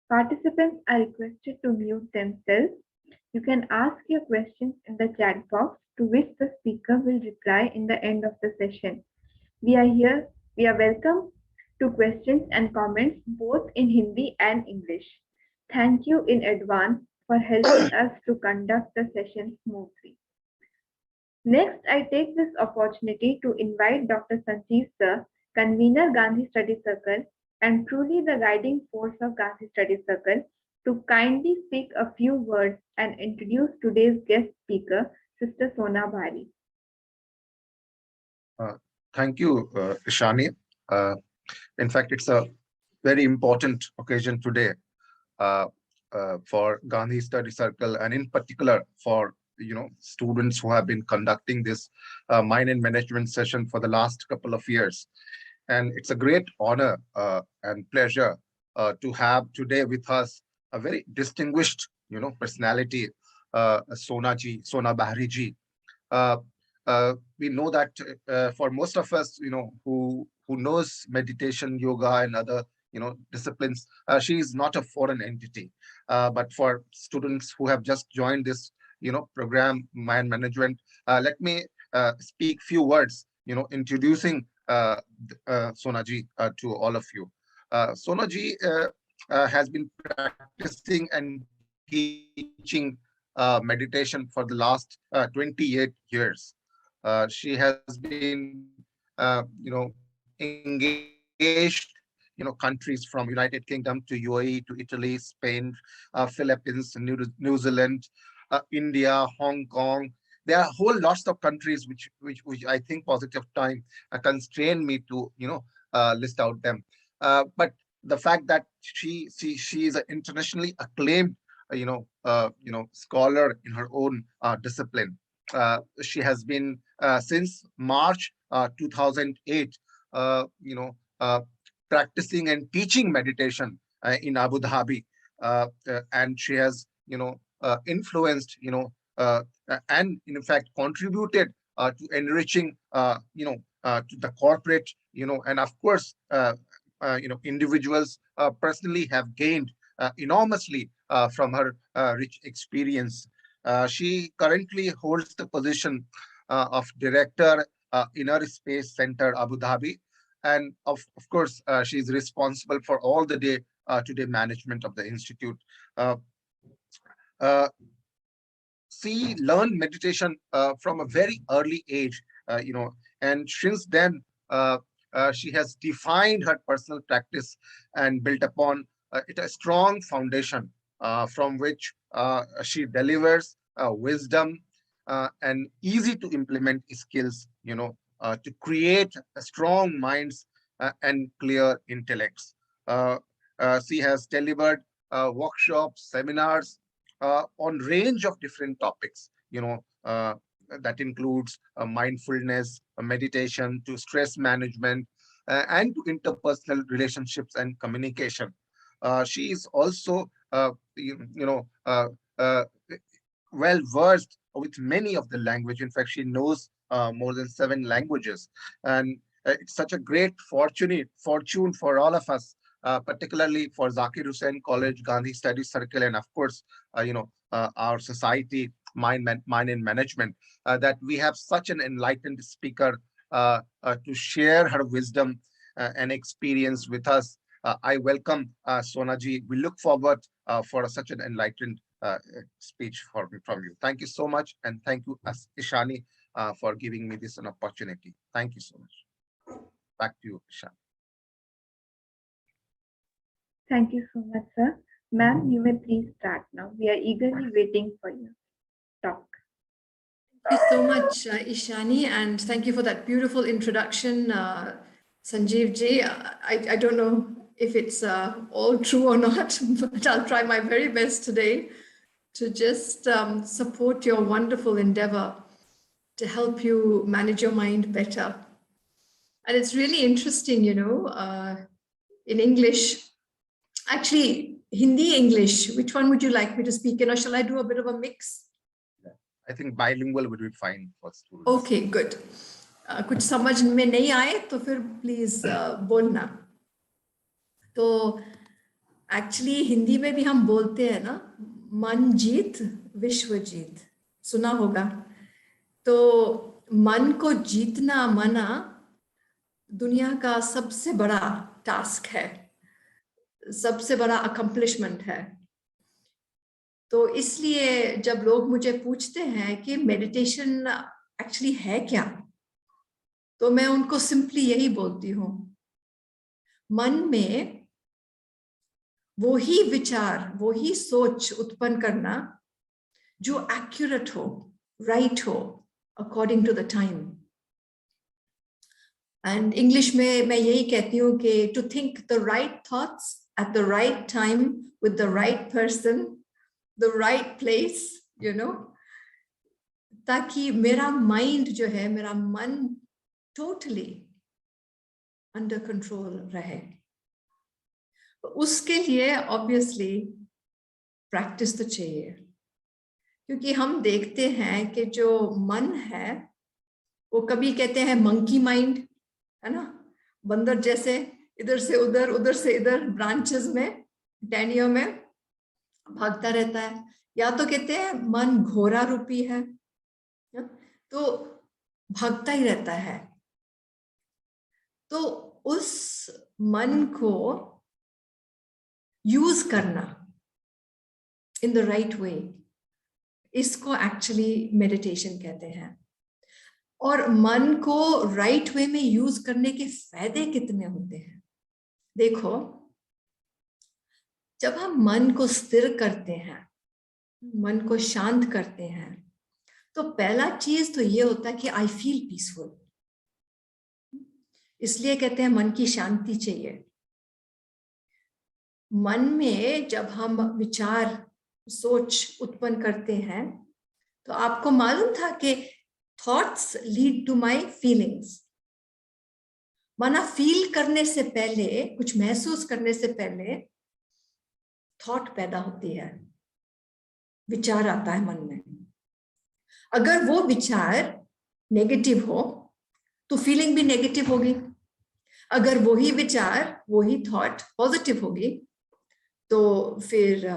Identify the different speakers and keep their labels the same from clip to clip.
Speaker 1: Participants are requested to mute themselves. You can ask your questions in the chat box, to which the speaker will reply in the end of the session. We are welcome to questions and comments both in Hindi and English. Thank you in advance for helping us to conduct the session smoothly. Next, I take this opportunity to invite Dr. Sanjeev Sir, convener Gandhi Study Circle and truly the guiding force of Gandhi Study Circle, to kindly speak a few words and introduce today's guest speaker, Sister Sona Bahri.
Speaker 2: Thank you, Ishani. In fact, it's a very important occasion today for Gandhi Study Circle, and in particular for students who have been conducting this mind and management session for the last couple of years. And it's a great honor and pleasure to have today with us a very distinguished personality, Sona Bahri ji. We know that for most of us, who knows meditation, yoga, and other disciplines, she is not a foreign entity. But for students who have just joined this program, mind management, let me speak few words introducing Sona ji to all of you. Sona ji has been practicing and teaching meditation for the last 28 years. She has been engaged countries from United Kingdom to UAE to Italy, Spain, Philippines, New Zealand, India, Hong Kong. There are whole lots of countries which I think positive time constrain me to list out them. But the fact that she is an internationally acclaimed scholar in her own discipline. She has been since March 2008 practicing and teaching meditation in Abu Dhabi, and she has influenced and in fact contributed to enriching to the corporate and of course individuals personally have gained enormously from her rich experience. She currently holds the position of Director, Inner Space Center, Abu Dhabi. And of course, she is responsible for all the day-to-day management of the Institute. She learned meditation from a very early age, and since then, she has defined her personal practice and built upon it a strong foundation from which she delivers wisdom and easy to implement skills, to create strong minds and clear intellects. She has delivered workshops, seminars on range of different topics, that includes mindfulness, meditation, to stress management, and to interpersonal relationships and communication. She is also, well versed with many of the language. In fact, she knows more than 7 languages, and it's such a great fortune for all of us, particularly for Zakir Hussain College, Gandhi Study Circle, and of course, our society, mind and management, that we have such an enlightened speaker to share her wisdom and experience with us. I welcome Sona ji. We look forward for such an enlightened speech from you. Thank you so much, and thank you, Ishani, for giving me this an opportunity. Thank you so much. Back to you, Ishani.
Speaker 1: Thank you so much, sir. Ma'am, you may please start now. We are eagerly waiting for you. Talk.
Speaker 3: Thank you so much, Ishani, and thank you for that beautiful introduction, Sanjeev ji. I don't know if it's all true or not, but I'll try my very best today to just support your wonderful endeavor to help you manage your mind better. And it's really interesting, in English, actually, Hindi, English, which one would you like me to speak in, or shall I do a bit of a mix?
Speaker 2: I think bilingual would be fine for students.
Speaker 3: Okay, good. कुछ समझ में नहीं आए तो फिर please बोलना. तो actually Hindi में भी हम बोलते हैं ना, मन जीत विश्व जीत, सुना होगा। तो मन को जीतना मना दुनिया का सबसे बड़ा टास्क है, सबसे बड़ा अकम्प्लिशमेंट है। तो इसलिए जब लोग मुझे पूछते हैं कि मेडिटेशन एक्चुअली है क्या, तो मैं उनको सिंपली यही बोलती हूँ, मन में वो ही विचार, वो ही सोच उत्पन्न करना जो एक्यूरेट हो, राइट हो, according to the time. And English में मैं यही कहती हूँ कि to think the right thoughts at the right time with the right person, the right place, you know, ताकि मेरा माइंड जो है, मेरा मन टोटली अंडर कंट्रोल रहे। उसके लिए ऑब्वियसली प्रैक्टिस तो चाहिए, क्योंकि हम देखते हैं कि जो मन है वो कभी कहते हैं मंकी माइंड, है ना, बंदर जैसे इधर से उधर, उधर से इधर, ब्रांचेस में, टहनियों में भागता रहता है। या तो कहते हैं मन घोड़ा रूपी है, तो भागता ही रहता है। तो उस मन को यूज करना इन द राइट वे, इसको एक्चुअली मेडिटेशन कहते हैं। और मन को राइट वे में यूज करने के फायदे कितने होते हैं। देखो, जब हम मन को स्थिर करते हैं, मन को शांत करते हैं, तो पहला चीज तो ये होता है कि आई फील पीसफुल। इसलिए कहते हैं मन की शांति चाहिए। मन में जब हम विचार, सोच उत्पन्न करते हैं, तो आपको मालूम था कि thoughts lead to my feelings. माना फील करने से पहले, कुछ महसूस करने से पहले थॉट पैदा होती है, विचार आता है मन में। अगर वो विचार नेगेटिव हो तो फीलिंग भी नेगेटिव होगी। अगर वही विचार, वही थॉट पॉजिटिव होगी तो फिर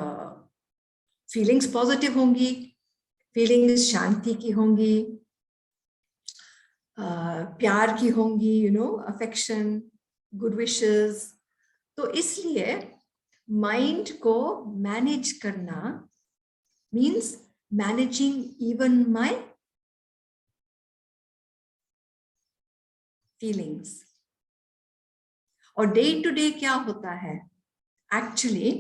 Speaker 3: फीलिंग्स पॉजिटिव होंगी, फीलिंग्स शांति की होंगी, प्यार की होंगी, you know, affection, good wishes. तो इसलिए माइंड को मैनेज करना means managing even my feelings. और डे टू डे क्या होता है, actually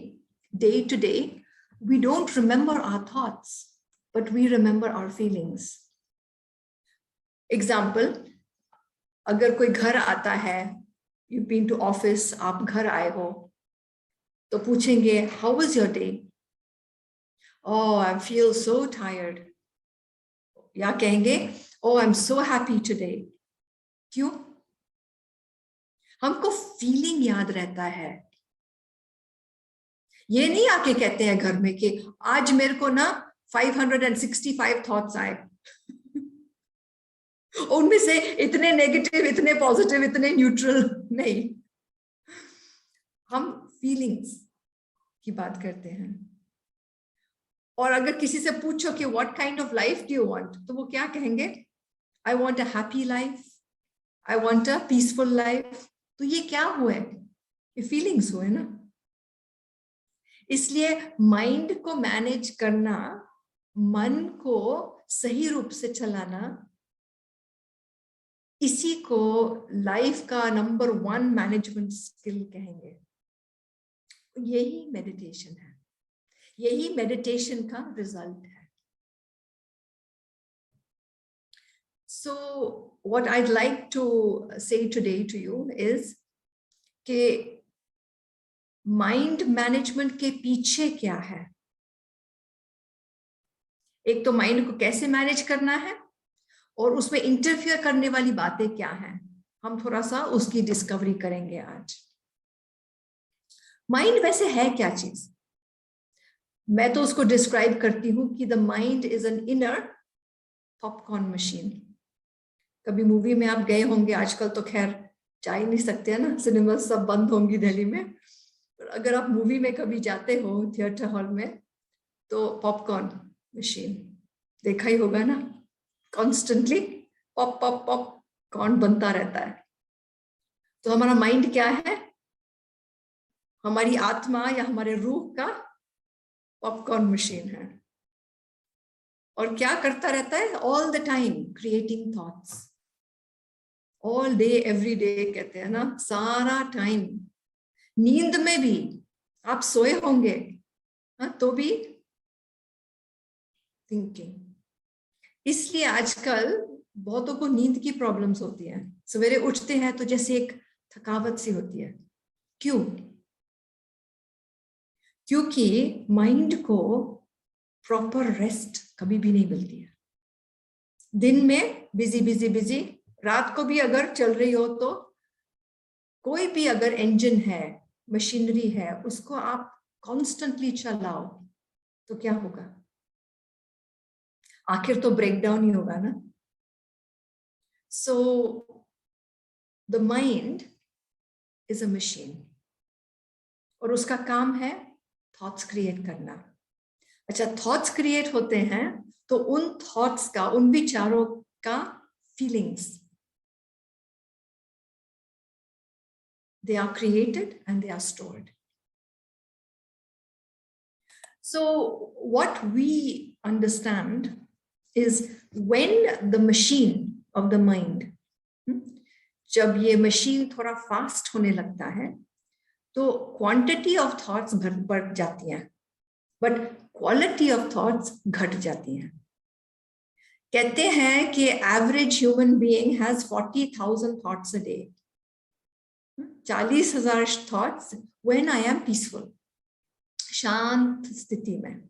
Speaker 3: day to day we don't remember our thoughts, but we remember our feelings. Example, अगर कोई घर आता है, you've been to office, आप घर आए हो, तो पूछेंगे how was your day? Oh, I feel so tired. या कहेंगे oh, I'm so happy today. क्यों? हमको फीलिंग याद रहता है। ये नहीं आके कहते हैं घर में कि आज मेरे को ना 565 थॉट्स आए, उनमें से इतने नेगेटिव, इतने पॉजिटिव, इतने न्यूट्रल। नहीं, हम फीलिंग्स की बात करते हैं। और अगर किसी से पूछो कि what kind of life do you want, तो वो क्या कहेंगे, I want a happy life, I want a peaceful life. तो ये क्या हुए, ये फीलिंग्स हुए ना। इसलिए माइंड को मैनेज करना, मन को सही रूप से चलाना, इसी को लाइफ का नंबर 1 मैनेजमेंट स्किल कहेंगे। यही मेडिटेशन है, यही मेडिटेशन का रिजल्ट है। So what I'd like to say today to you is कि माइंड मैनेजमेंट के पीछे क्या है। एक तो माइंड को कैसे मैनेज करना है और उसमें इंटरफियर करने वाली बातें क्या हैं, हम थोड़ा सा उसकी डिस्कवरी करेंगे आज। माइंड वैसे है क्या चीज, मैं तो उसको डिस्क्राइब करती हूं कि the mind is an inner popcorn machine. कभी मूवी में आप गए होंगे, आजकल तो खैर जा ही नहीं सकते हैं ना, सिनेमा सब बंद होंगी दिल्ली में, अगर आप मूवी में कभी जाते हो थिएटर हॉल में, तो पॉपकॉर्न मशीन देखा ही होगा ना, constantly pop pop pop corn बनता रहता है। तो हमारा माइंड क्या है, हमारी आत्मा या हमारे रूह का पॉपकॉर्न मशीन है, और क्या करता रहता है all the time, creating thoughts, all day every day कहते हैं ना, सारा टाइम। नींद में भी आप सोए होंगे तो भी थिंकिंग। इसलिए आजकल बहुतों को नींद की प्रॉब्लम्स होती है, सवेरे उठते हैं तो जैसे एक थकावट सी होती है। क्यों? क्योंकि माइंड को प्रॉपर रेस्ट कभी भी नहीं मिलती है। दिन में बिजी बिजी बिजी, रात को भी अगर चल रही हो तो कोई भी अगर इंजन है, मशीनरी है, उसको आप कॉन्स्टेंटली चलाओ तो क्या होगा? आखिर तो ब्रेकडाउन ही होगा ना। So the mind is a machine, और उसका काम है थॉट्स क्रिएट करना। अच्छा, थॉट्स क्रिएट होते हैं तो उन थॉट्स का, उन विचारों का feelings, they are created and they are stored. So what we understand is when the machine of the mind, जब ये मशीन थोड़ा फास्ट होने लगता है तो क्वांटिटी ऑफ थॉट्स बढ़ जाती हैं, बट क्वालिटी ऑफ थॉट्स घट जाती हैं। कहते हैं कि average human being has 40,000 thoughts a day, 40,000 thoughts when I am peaceful, शांत स्थिति में।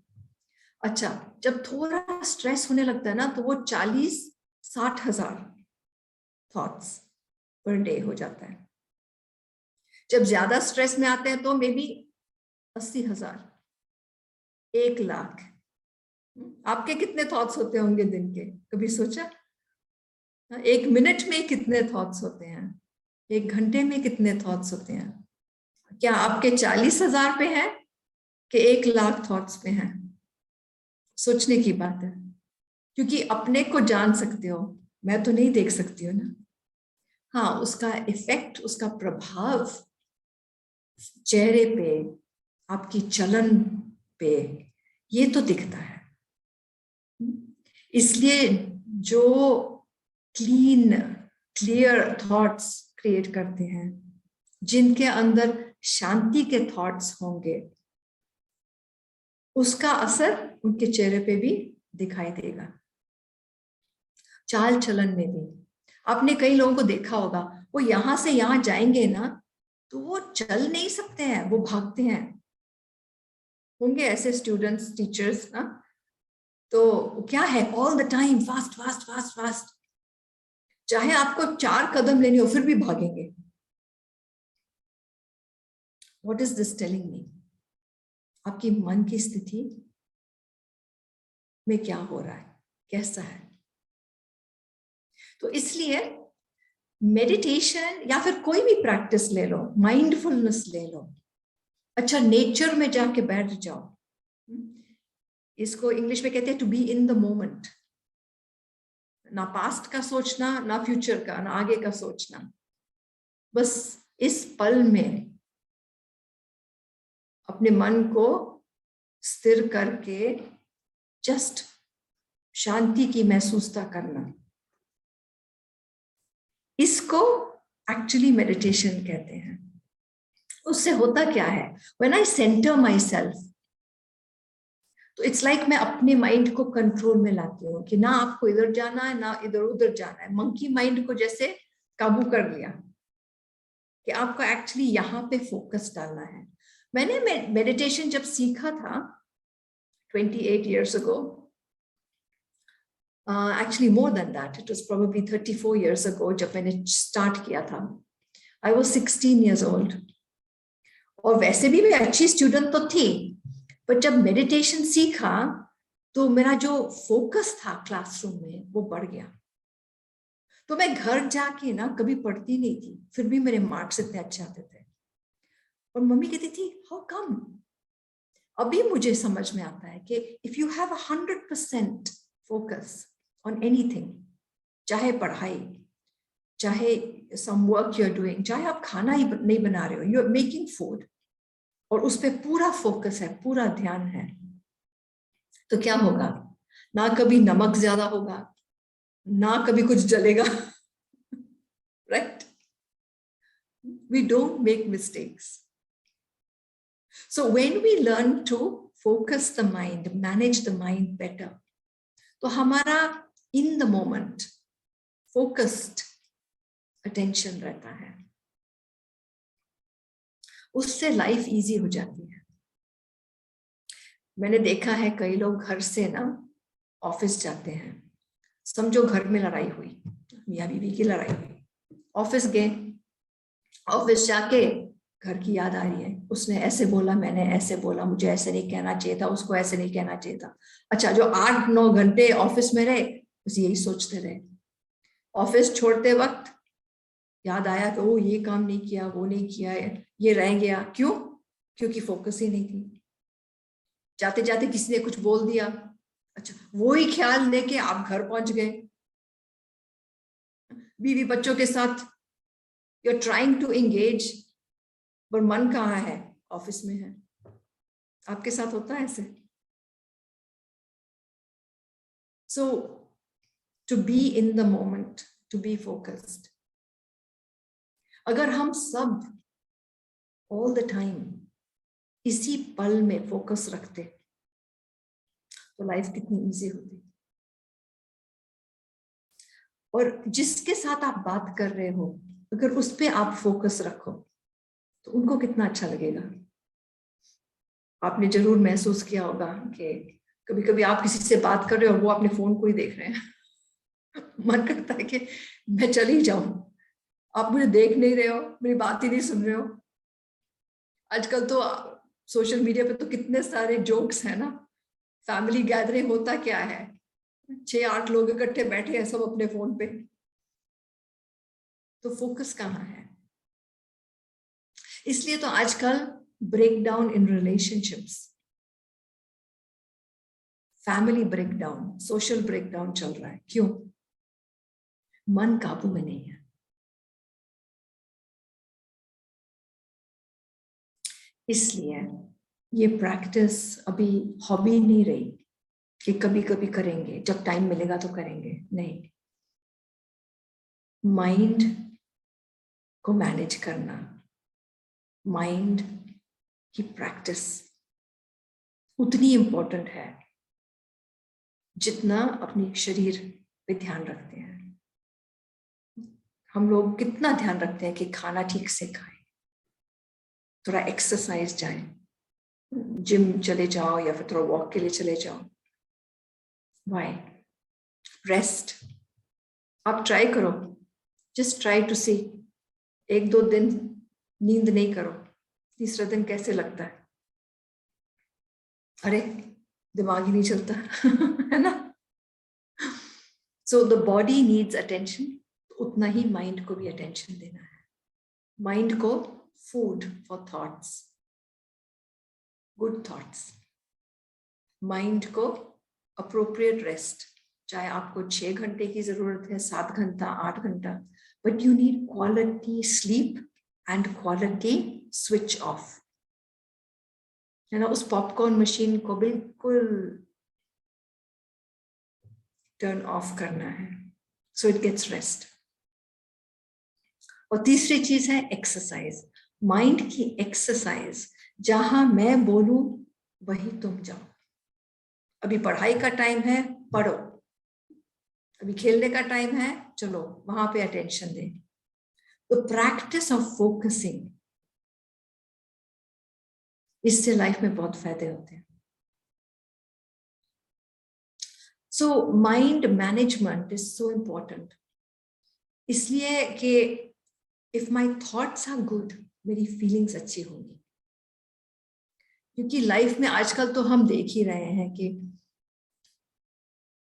Speaker 3: अच्छा, जब थोड़ा स्ट्रेस होने लगता है ना तो वो 40,000-60,000 थॉट्स पर डे हो जाता है। जब ज्यादा स्ट्रेस में आते हैं तो मे बी 80,000, 1,00,000। आपके कितने थॉट्स होते होंगे दिन के, कभी सोचा? 1 मिनट में कितने थॉट्स होते हैं, 1 घंटे में कितने थॉट्स होते हैं? क्या आपके 40,000 पे है कि 1,00,000 थॉट्स पे हैं? सोचने की बात है, क्योंकि अपने को जान सकते हो, मैं तो नहीं देख सकती हूँ ना। हाँ, उसका इफेक्ट, उसका प्रभाव चेहरे पे, आपकी चलन पे, ये तो दिखता है। इसलिए जो क्लियर थॉट्स क्रिएट करते हैं, जिनके अंदर शांति के थॉट्स होंगे, उसका असर उनके चेहरे पे भी दिखाई देगा, चाल चलन में भी। आपने कई लोगों को देखा होगा, वो यहां से यहां जाएंगे ना तो वो चल नहीं सकते हैं, वो भागते हैं। होंगे ऐसे स्टूडेंट्स, टीचर्स ना, तो क्या है, all the time fast fast fast fast, चाहे आपको 4 कदम लेने हो फिर भी भागेंगे। What is this telling me? आपकी मन की स्थिति में क्या हो रहा है, कैसा है? तो इसलिए मेडिटेशन या फिर कोई भी प्रैक्टिस ले लो, माइंडफुलनेस ले लो। अच्छा, नेचर में जाके बैठ जाओ, इसको इंग्लिश में कहते हैं to be in the moment. ना पास्ट का सोचना, ना फ्यूचर का, ना आगे का सोचना, बस इस पल में अपने मन को स्थिर करके जस्ट शांति की महसूसता करना, इसको एक्चुअली मेडिटेशन कहते हैं। उससे होता क्या है, when I centre my self, तो इट्स लाइक मैं अपने माइंड को कंट्रोल में लाती हूँ कि ना आपको इधर जाना है ना इधर उधर जाना है। मंकी माइंड को जैसे काबू कर लिया कि आपको एक्चुअली यहाँ पे फोकस डालना है। मैंने मेडिटेशन जब सीखा था 28 years ago, actually more than that, it was probably 34 years ago जब मैंने स्टार्ट किया था। I was 16 years old, और वैसे भी मैं अच्छी स्टूडेंट तो थी, पर जब मेडिटेशन सीखा तो मेरा जो फोकस था क्लासरूम में वो बढ़ गया। तो मैं घर जाके ना कभी पढ़ती नहीं थी, फिर भी मेरे मार्क्स इतने अच्छे आते थे।
Speaker 4: और मम्मी कहती थी हाउ कम। अभी मुझे समझ में आता है कि if you have 100% focus on anything, चाहे पढ़ाई, चाहे some work you are doing, चाहे आप खाना ही नहीं बना रहे हो, यू आर मेकिंग फूड, और उस पर पूरा फोकस है, पूरा ध्यान है, तो क्या होगा? ना कभी नमक ज्यादा होगा, ना कभी कुछ जलेगा। Right? We don't make mistakes. So when we learn to focus the mind, manage the mind better, तो हमारा in the moment focused attention रहता है, उससे लाइफ इजी हो जाती है। मैंने देखा है कई लोग घर से ना ऑफिस जाते हैं, समझो घर में लड़ाई हुई, मियां बीवी की लड़ाई हुई, ऑफिस गए, ऑफिस जाके घर की याद आ रही है, उसने ऐसे बोला, मैंने ऐसे बोला, मुझे ऐसे नहीं कहना चाहिए था, उसको ऐसे नहीं कहना चाहिए था। अच्छा, जो 8-9 घंटे ऑफिस में रहे बस यही सोचते रहे। ऑफिस छोड़ते वक्त याद आया कि ओ ये काम नहीं किया, वो नहीं किया, ये रह गया। क्यों? क्योंकि फोकस ही नहीं थी। जाते जाते किसी ने कुछ बोल दिया, अच्छा वो ही ख्याल लेके आप घर पहुंच गए। बीवी बच्चों के साथ you are trying to engage, पर मन कहाँ है? ऑफिस में है। आपके साथ होता है ऐसे? So to be in the moment, to be focused, अगर हम सब ऑल द टाइम इसी पल में फोकस रखते तो लाइफ कितनी इजी होती। और जिसके साथ आप बात कर रहे हो, अगर उस पे आप फोकस रखो तो उनको कितना अच्छा लगेगा। आपने जरूर महसूस किया होगा कि कभी कभी आप किसी से बात कर रहे हो और वो अपने फोन को ही देख रहे हैं। मन करता है कि मैं चली जाऊं, आप मुझे देख नहीं रहे हो, मेरी बात ही नहीं सुन रहे हो। आजकल तो सोशल मीडिया पे तो कितने सारे जोक्स हैं ना। फैमिली गैदरिंग होता क्या है, 6-8 लोग इकट्ठे बैठे हैं सब अपने फोन पे, तो फोकस कहाँ है? इसलिए तो आजकल breakdown in relationships, family breakdown, social breakdown चल रहा है। क्यों? मन काबू में नहीं है। इसलिए ये प्रैक्टिस अभी हॉबी नहीं रही कि कभी कभी करेंगे, जब टाइम मिलेगा तो करेंगे। नहीं, माइंड को मैनेज करना, माइंड की प्रैक्टिस उतनी इंपॉर्टेंट है जितना अपनी शरीर पे ध्यान रखते हैं। हम लोग कितना ध्यान रखते हैं कि खाना ठीक से खाएं, थोड़ा एक्सरसाइज जाएं, जिम चले जाओ या फिर थोड़ा वॉक के लिए चले जाओ। वाई? रेस्ट। आप ट्राई करो, जस्ट ट्राई टू सी, 1-2 दिन नींद नहीं करो, तीसरा दिन कैसे लगता है? अरे दिमाग ही नहीं चलता। है ना? So the body needs attention, उतना ही माइंड को भी अटेंशन देना है। माइंड को food for thoughts, good thoughts. Mind को अप्रोप्रिएट रेस्ट, चाहे आपको 6 घंटे की जरूरत है, 7 घंटा, 8 घंटा, but you need quality sleep and quality switch off. है ना? उस पॉपकॉर्न मशीन को बिल्कुल टर्न ऑफ करना है, सो इट गेट्स रेस्ट। और तीसरी चीज है एक्सरसाइज, माइंड की एक्सरसाइज। जहां मैं बोलूं वही तुम जाओ। अभी पढ़ाई का टाइम है, पढ़ो। अभी खेलने का टाइम है, चलो वहां पे अटेंशन दे। तो प्रैक्टिस ऑफ फोकसिंग, इससे लाइफ में बहुत फायदे होते हैं। So mind management is so important, इसलिए कि if my thoughts are good, मेरी फीलिंग्स अच्छी होंगी। क्योंकि लाइफ में आजकल तो हम देख ही रहे हैं कि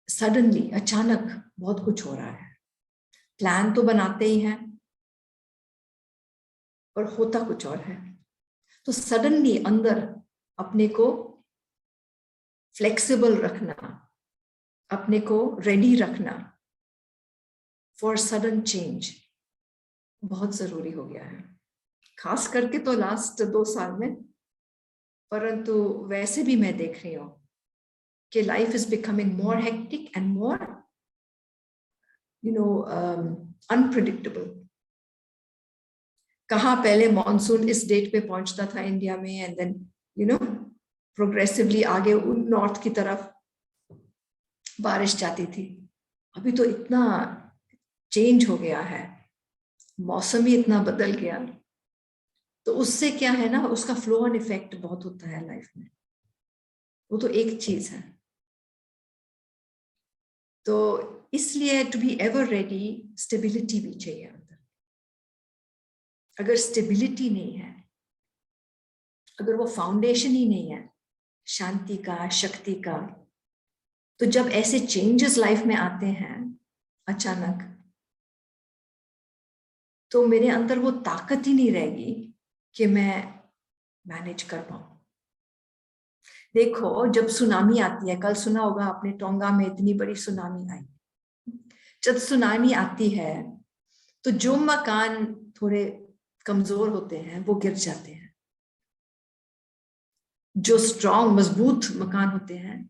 Speaker 4: सडनली, अचानक बहुत कुछ हो रहा है। प्लान तो बनाते ही हैं पर होता कुछ और है। तो सडनली अंदर अपने को फ्लेक्सिबल रखना, अपने को रेडी रखना फॉर सडन चेंज बहुत जरूरी हो गया है, खास करके तो लास्ट 2 साल में। परंतु वैसे भी मैं देख रही हूँ कि life is becoming more hectic and more unpredictable. कहाँ पहले मॉनसून इस डेट पे पहुंचता था इंडिया में, एंड देन प्रोग्रेसिवली आगे नॉर्थ की तरफ बारिश जाती थी। अभी तो इतना चेंज हो गया है, मौसम ही इतना बदल गया। तो उससे क्या है ना, उसका फ्लो एंड इफेक्ट बहुत होता है लाइफ में। वो तो एक चीज है। तो इसलिए to be ever ready stability भी चाहिए अंदर। अगर स्टेबिलिटी नहीं है, अगर वो फाउंडेशन ही नहीं है शांति का, शक्ति का, तो जब ऐसे चेंजेस लाइफ में आते हैं अचानक, तो मेरे अंदर वो ताकत ही नहीं रहेगी कि मैं मैनेज कर पाऊं। देखो, जब सुनामी आती है, कल सुना होगा आपने, टोंगा में इतनी बड़ी सुनामी आई। जब सुनामी आती है तो जो मकान थोड़े कमजोर होते हैं वो गिर जाते हैं, जो स्ट्रॉन्ग मजबूत मकान होते हैं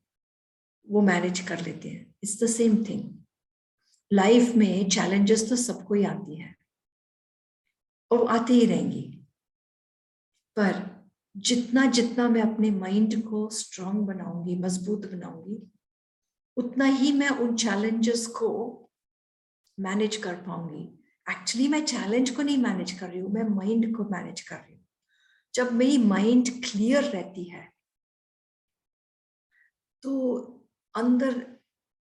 Speaker 4: वो मैनेज कर लेते हैं। It's the same thing. Life में चैलेंजेस तो सबको ही आती है और आते ही रहेंगी, पर जितना जितना मैं अपने माइंड को स्ट्रॉन्ग बनाऊंगी, मजबूत बनाऊंगी, उतना ही मैं उन चैलेंजेस को मैनेज कर पाऊंगी। एक्चुअली मैं चैलेंज को नहीं मैनेज कर रही हूँ, मैं माइंड को मैनेज कर रही हूँ। जब मेरी माइंड क्लियर रहती है तो अंदर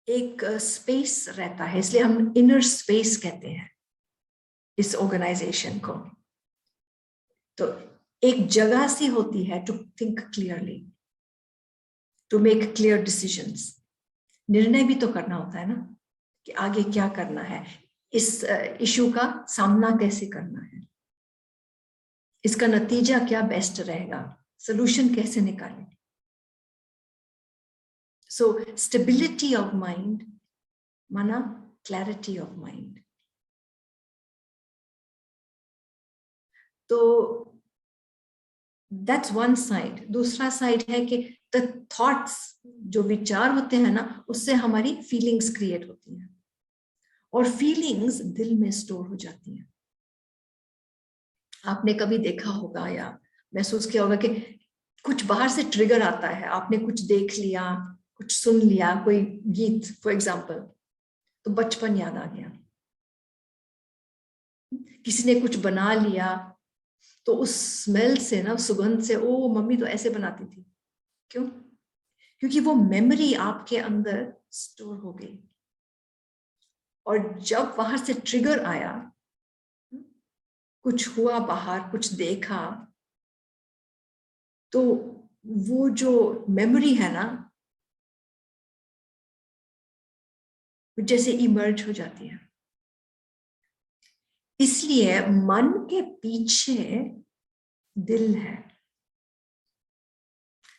Speaker 4: एक स्पेस रहता है, इसलिए हम इनर स्पेस कहते हैं इस ऑर्गेनाइजेशन को। तो एक जगह सी होती है to think clearly, to make clear decisions. निर्णय भी तो करना होता है ना कि आगे क्या करना है, इस इशू का सामना कैसे करना है, इसका नतीजा क्या बेस्ट रहेगा, सोल्यूशन कैसे निकालें। सो स्टेबिलिटी ऑफ माइंड माना क्लैरिटी ऑफ माइंड। तो दैट्स वन साइड। दूसरा साइड है कि द थॉट्स, जो विचार होते हैं ना, उससे हमारी फीलिंग्स क्रिएट होती हैं और फीलिंग्स दिल में स्टोर हो जाती हैं। आपने कभी देखा होगा या महसूस किया होगा कि कुछ बाहर से ट्रिगर आता है, आपने कुछ देख लिया, कुछ सुन लिया, कोई गीत फॉर एग्जाम्पल, तो बचपन याद आ गया। किसी ने कुछ बना लिया तो उस स्मेल से ना, सुगंध से, ओ मम्मी तो ऐसे बनाती थी। क्यों? क्योंकि वो मेमोरी आपके अंदर स्टोर हो गई, और जब बाहर से ट्रिगर आया, कुछ हुआ बाहर, कुछ देखा, तो वो जो मेमोरी है ना, जैसे इमर्ज हो जाती है। इसलिए मन के पीछे दिल है।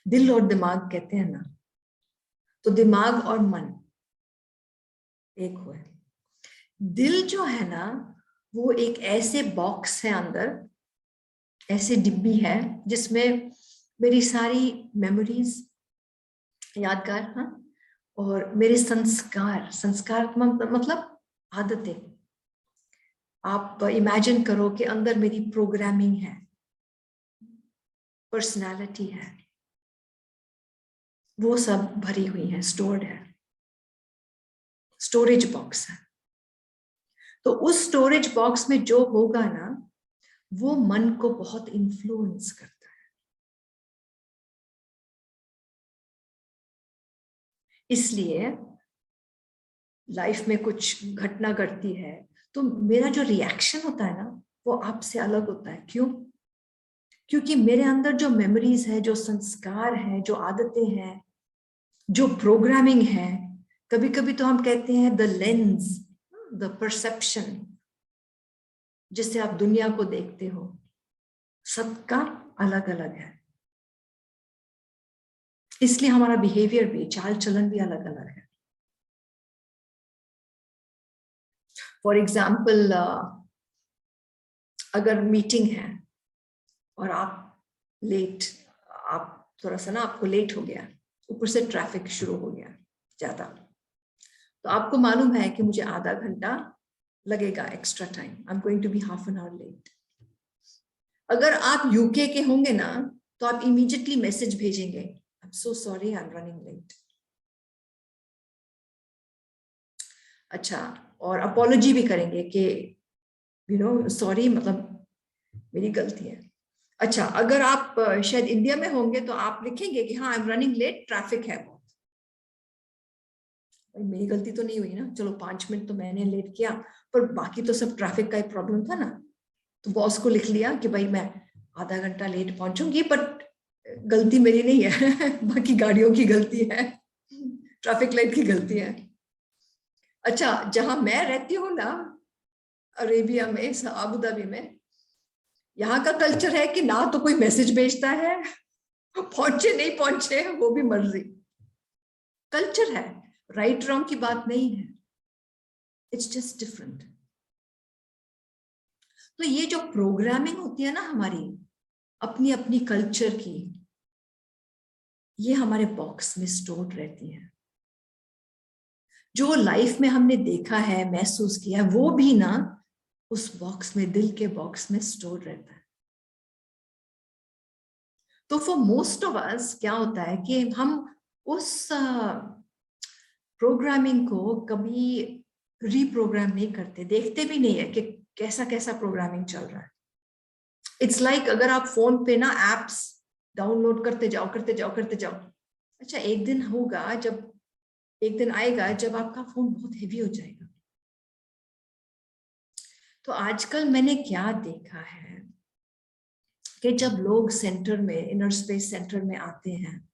Speaker 4: दिल और दिमाग कहते हैं ना, तो दिमाग और मन एक हुए। दिल जो है ना, वो एक ऐसे बॉक्स है अंदर, ऐसे डिब्बी है जिसमें मेरी सारी मेमोरीज, यादगार, हाँ, और मेरे संस्कार, संस्कार मतलब आदतें। आप इमेजिन करो कि अंदर मेरी प्रोग्रामिंग है, पर्सनालिटी है, वो सब भरी हुई है, स्टोर्ड है, स्टोरेज बॉक्स है। तो उस स्टोरेज बॉक्स में जो होगा ना, वो मन को बहुत इन्फ्लुएंस करता है। इसलिए लाइफ में कुछ घटना घटती है तो मेरा जो रिएक्शन होता है ना, वो आपसे अलग होता है। क्यों? क्योंकि मेरे अंदर जो मेमोरीज है, जो संस्कार है, जो आदतें हैं, जो प्रोग्रामिंग है, कभी कभी तो हम कहते हैं द लेंस, द परसेप्शन, जिससे आप दुनिया को देखते हो, सबका अलग अलग है, इसलिए हमारा बिहेवियर भी, चाल चलन भी अलग अलग है। फॉर एग्जाम्पल, अगर मीटिंग है और आप थोड़ा सा ना, आपको लेट हो गया, ऊपर से ट्रैफिक शुरू हो गया ज्यादा, तो आपको मालूम है कि मुझे आधा घंटा लगेगा extra time, I am going to be half an hour late. अगर आप यूके के होंगे ना, तो आप इमीडिएटली मैसेज भेजेंगे, I am so sorry, I am running late. अच्छा, और अपोलॉजी भी करेंगे कि सॉरी, मतलब मेरी गलती है। अच्छा, अगर आप शायद इंडिया में होंगे तो आप लिखेंगे कि हाँ, I am running late, traffic है बहुत। मेरी गलती तो नहीं हुई ना, चलो 5 मिनट तो मैंने लेट किया, पर बाकी तो सब ट्रैफिक का ही प्रॉब्लम था ना। तो बॉस को लिख लिया कि भाई मैं आधा घंटा लेट पहुंचूंगी, पर गलती मेरी नहीं है बाकी गाड़ियों की गलती है, ट्रैफिक लाइट की गलती है। अच्छा, जहां मैं रहती हूँ ना, अरेबिया में, अबू धाबी में, यहाँ का कल्चर है कि ना तो कोई मैसेज भेजता है, पहुंचे नहीं पहुंचे वो भी मर्जी, कल्चर है, राइट रॉन्ग की बात नहीं है, इट्स जस्ट डिफरेंट। तो ये जो प्रोग्रामिंग होती है ना हमारी अपनी अपनी कल्चर की, ये हमारे बॉक्स में स्टोर रहती है। जो लाइफ में हमने देखा है, महसूस किया है, वो भी ना उस बॉक्स में, दिल के बॉक्स में स्टोर रहता है। तो फॉर मोस्ट ऑफ अस क्या होता है कि हम उस प्रोग्रामिंग को कभी रीप्रोग्राम नहीं करते, देखते भी नहीं है कि कैसा कैसा प्रोग्रामिंग चल रहा है। इट्स लाइक अगर आप फोन पे ना एप्स डाउनलोड करते जाओ करते जाओ करते जाओ, अच्छा एक दिन होगा, जब एक दिन आएगा जब आपका फोन बहुत हेवी हो जाएगा। तो आजकल मैंने क्या देखा है कि जब लोग सेंटर में, इनर स्पेस सेंटर में आते हैं,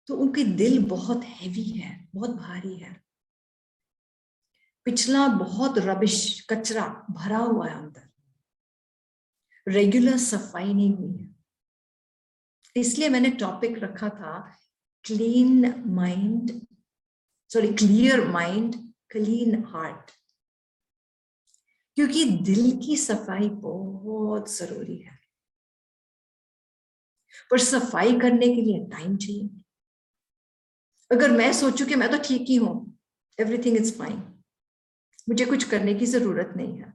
Speaker 4: तो उनके दिल बहुत हेवी है, बहुत भारी है, पिछला बहुत रबिश, कचरा भरा हुआ है अंदर, रेगुलर सफाई नहीं हुई है। इसलिए मैंने टॉपिक रखा था क्लीयर माइंड, क्लीन हार्ट, क्योंकि दिल की सफाई बहुत जरूरी है। पर सफाई करने के लिए टाइम चाहिए। अगर मैं सोचूं कि मैं तो ठीक ही हूं, एवरीथिंग इज फाइन, मुझे कुछ करने की जरूरत नहीं है,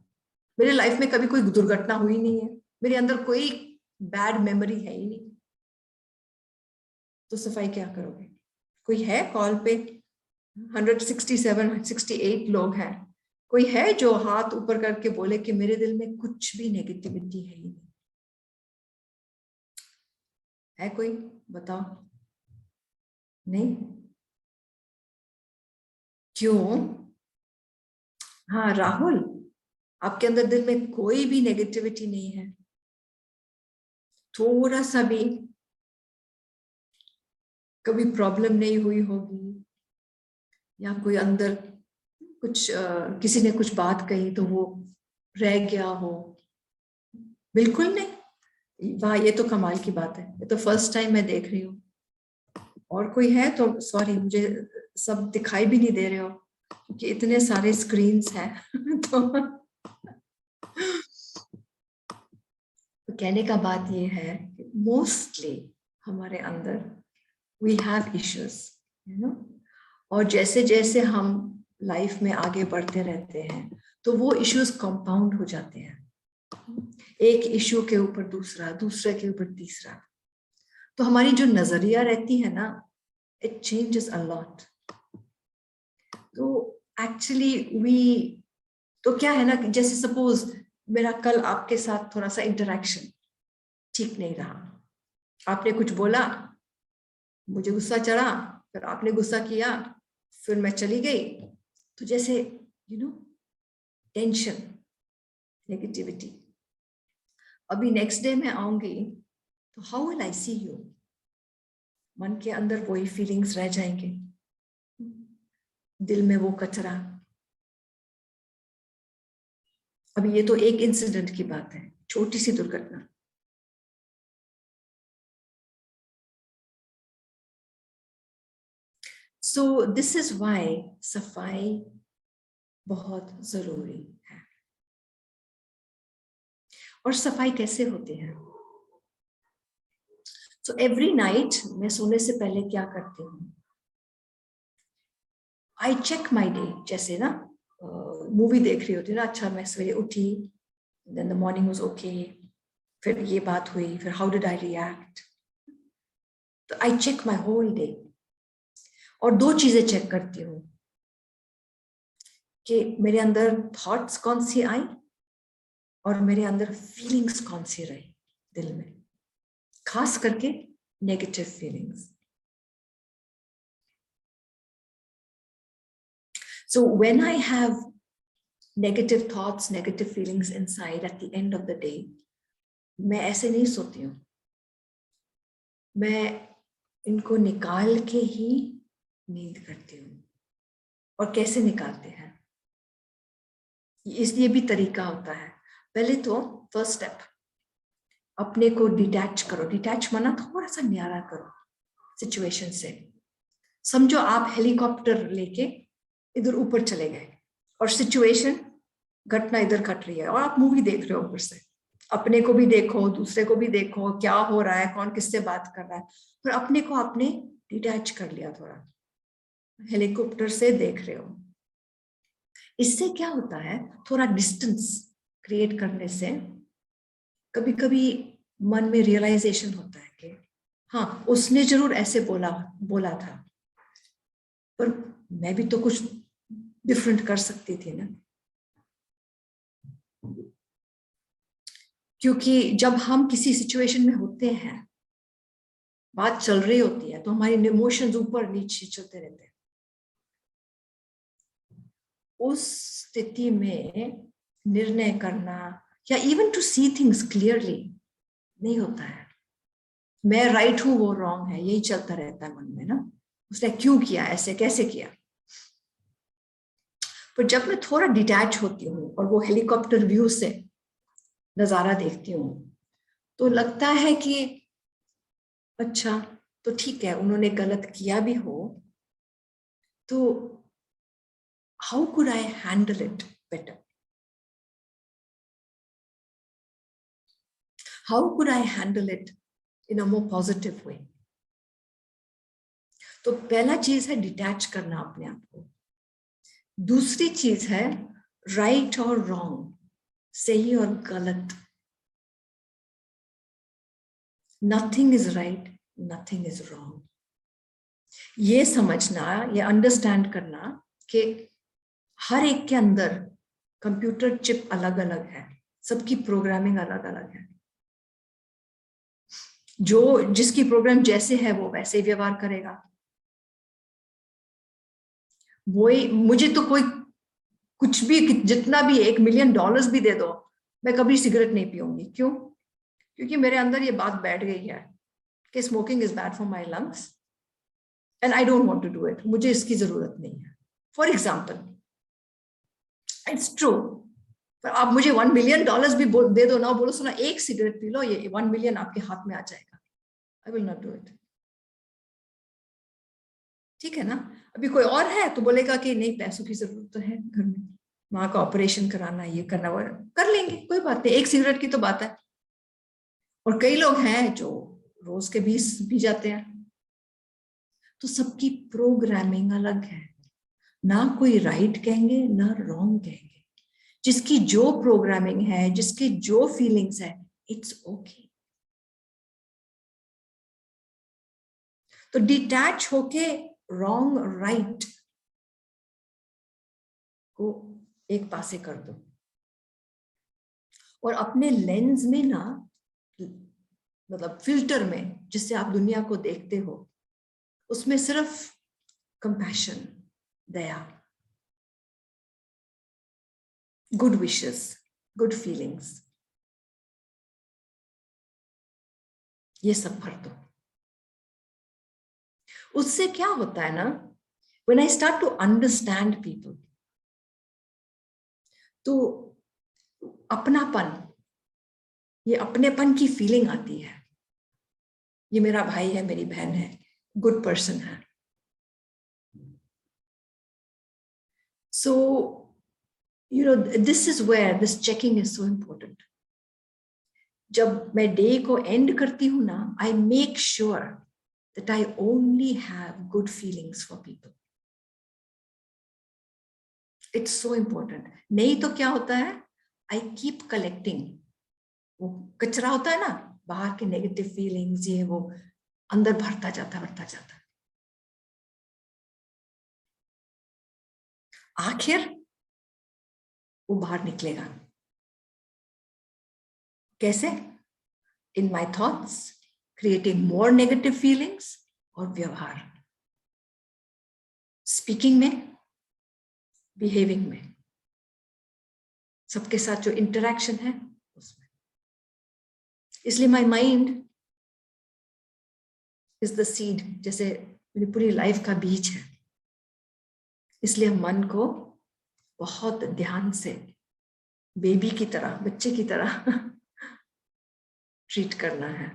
Speaker 4: मेरे लाइफ में कभी कोई दुर्घटना हुई नहीं है, मेरे अंदर कोई बैड मेमोरी है ही नहीं, तो सफाई क्या करोगे? कोई है कॉल पे? 167, 68 लोग हैं, कोई है जो हाथ ऊपर करके बोले कि मेरे दिल में कुछ भी नेगेटिविटी है ही नहीं? है कोई? बताओ। नहीं? क्यों? हाँ राहुल, आपके अंदर दिल में कोई भी नेगेटिविटी नहीं है? थोड़ा सा भी कभी प्रॉब्लम नहीं हुई होगी, या कोई अंदर कुछ किसी ने कुछ बात कही तो वो रह गया हो? बिल्कुल नहीं। वाह, ये तो कमाल की बात है, ये तो फर्स्ट टाइम मैं देख रही हूँ। और कोई है तो सॉरी, मुझे सब दिखाई भी नहीं दे रहे हो क्योंकि इतने सारे स्क्रीन्स हैं तो कहने का बात ये है कि मोस्टली हमारे अंदर वी हैव इश्यूज, और जैसे जैसे हम लाइफ में आगे बढ़ते रहते हैं तो वो इश्यूज कंपाउंड हो जाते हैं, एक इश्यू के ऊपर दूसरा, दूसरे के ऊपर तीसरा। तो हमारी जो नजरिया रहती है ना, इट चेंजेस अ लॉट। तो एक्चुअली तो क्या है ना, जैसे सपोज मेरा कल आपके साथ थोड़ा सा इंटरेक्शन ठीक नहीं रहा, आपने कुछ बोला, मुझे गुस्सा चढ़ा, फिर आपने गुस्सा किया, फिर मैं चली गई, तो जैसे टेंशन, नेगेटिविटी। अभी नेक्स्ट डे मैं आऊंगी तो how will I see you? मन के अंदर वही फीलिंग्स रह जाएंगे, दिल में वो कचरा। अभी ये तो एक इंसिडेंट की बात है, छोटी सी दुर्घटना। So this is why सफाई बहुत जरूरी है। और सफाई कैसे होती है? So every night मैं सोने से पहले क्या करती हूँ? I check my day। जैसे ना मूवी देख रही होती है ना, अच्छा मैं सवेरे उठी, then the morning was okay, फिर ये बात हुई, फिर how did I react? तो I check my whole day। और दो चीजें चेक करती हूँ कि मेरे अंदर थॉट्स कौन सी आई और मेरे अंदर फीलिंग्स कौन सी रही दिल में, खास करके negative feelings. So when I have negative thoughts, negative feelings inside at the end of the day, मैं ऐसे नहीं सोती हूँ, मैं इनको निकाल के ही नींद करती हूँ। और कैसे निकालते हैं? इसलिए भी तरीका होता है। पहले तो फर्स्ट स्टेप, अपने को डिटैच करो। डिटैच माना थोड़ा सा न्यारा करो सिचुएशन से। समझो आप हेलीकॉप्टर लेके इधर ऊपर चले गए और सिचुएशन, घटना इधर घट रही है और आप मूवी देख रहे हो ऊपर से। अपने को भी देखो, दूसरे को भी देखो, क्या हो रहा है, कौन किससे बात कर रहा है, फिर अपने को आपने डिटैच कर लिया, थोड़ा हेलीकॉप्टर से देख रहे हो। इससे क्या होता है, थोड़ा डिस्टेंस क्रिएट करने से कभी कभी मन में रियलाइजेशन होता है कि हाँ, उसने जरूर ऐसे बोला था, पर मैं भी तो कुछ डिफरेंट कर सकती थी ना। क्योंकि जब हम किसी सिचुएशन में होते हैं, बात चल रही होती है, तो हमारे इमोशंस ऊपर नीचे चलते रहते हैं। उस स्थिति में निर्णय करना या even to see things clearly नहीं होता है। मैं राइट हूं, वो रॉन्ग है, यही चलता रहता है मन में ना। उसने क्यों किया ऐसे, कैसे किया। पर जब मैं थोड़ा डिटैच होती हूँ और वो हेलीकॉप्टर व्यू से नजारा देखती हूँ, तो लगता है कि अच्छा, तो ठीक है, उन्होंने गलत किया भी हो तो how could I handle it better? How could I handle it in a more positive way? तो पहला चीज है डिटैच करना अपने आप को। दूसरी चीज है राइट और रॉन्ग, सही और गलत। Nothing is right, nothing is wrong. ये समझना, ये अंडरस्टैंड करना कि हर एक के अंदर कंप्यूटर चिप अलग अलग है, सबकी प्रोग्रामिंग अलग अलग है। जो जिसकी प्रोग्राम जैसे है वो वैसे ही व्यवहार करेगा। वही, मुझे तो कोई कुछ भी, जितना भी $1 मिलियन भी दे दो, मैं कभी सिगरेट नहीं पीऊंगी। क्यों? क्योंकि मेरे अंदर ये बात बैठ गई है कि smoking is bad for my lungs and I don't want to do it. मुझे इसकी जरूरत नहीं है। फॉर एग्जाम्पल, इट्स ट्रू, पर आप मुझे $1 मिलियन भी दे दो ना, बोलो सुना एक सिगरेट पी लो, ये 1 मिलियन आपके हाथ में आ जाएगा। I will not do it. ठीक है ना? अभी कोई और है तो बोलेगा कि नहीं, पैसों की जरूरत तो है घर में, माँ का ऑपरेशन कराना, ये करना, वो कर लेंगे, कोई बात नहीं, एक सिगरेट की तो बात है। और कई लोग हैं जो रोज के 20 पी जाते हैं। तो सबकी प्रोग्रामिंग अलग है, ना कोई राइट कहेंगे ना रॉन्ग कहेंगे। जिसकी जो प्रोग्रामिंग है, जिसकी जो फीलिंग्स है, इट्स ओके। तो डिटैच होके रॉन्ग राइट को एक पासे कर दो और अपने लेंस में ना, मतलब फिल्टर में जिससे आप दुनिया को देखते हो, उसमें सिर्फ कंपैशन, दया, गुड विशेस, गुड फीलिंग्स, ये सब भर दो। उससे क्या होता है ना, when I start to understand people, तो अपनापन ये अपनेपन की फीलिंग आती है, ये मेरा भाई है, मेरी बहन है, गुड पर्सन है. So, you know, this is where this checking is so important. जब मैं डे को एंड करती हूँ ना, I make sure that I only have good feelings for people. It's so important. नहीं तो क्या होता है, I keep collecting. वो कचरा होता है ना, बाहर के नेगेटिव फीलिंग्स, ये वो अंदर भरता जाता है. आखिर वो बाहर निकलेगा. कैसे? In my thoughts, creating more negative feelings, और व्यवहार, स्पीकिंग में, बिहेविंग में, सबके साथ जो इंटरैक्शन है उसमें. इसलिए my mind is the seed, जैसे मेरी पूरी लाइफ का बीज है. इसलिए मन को बहुत ध्यान से बेबी की तरह, बच्चे की तरह ट्रीट करना है.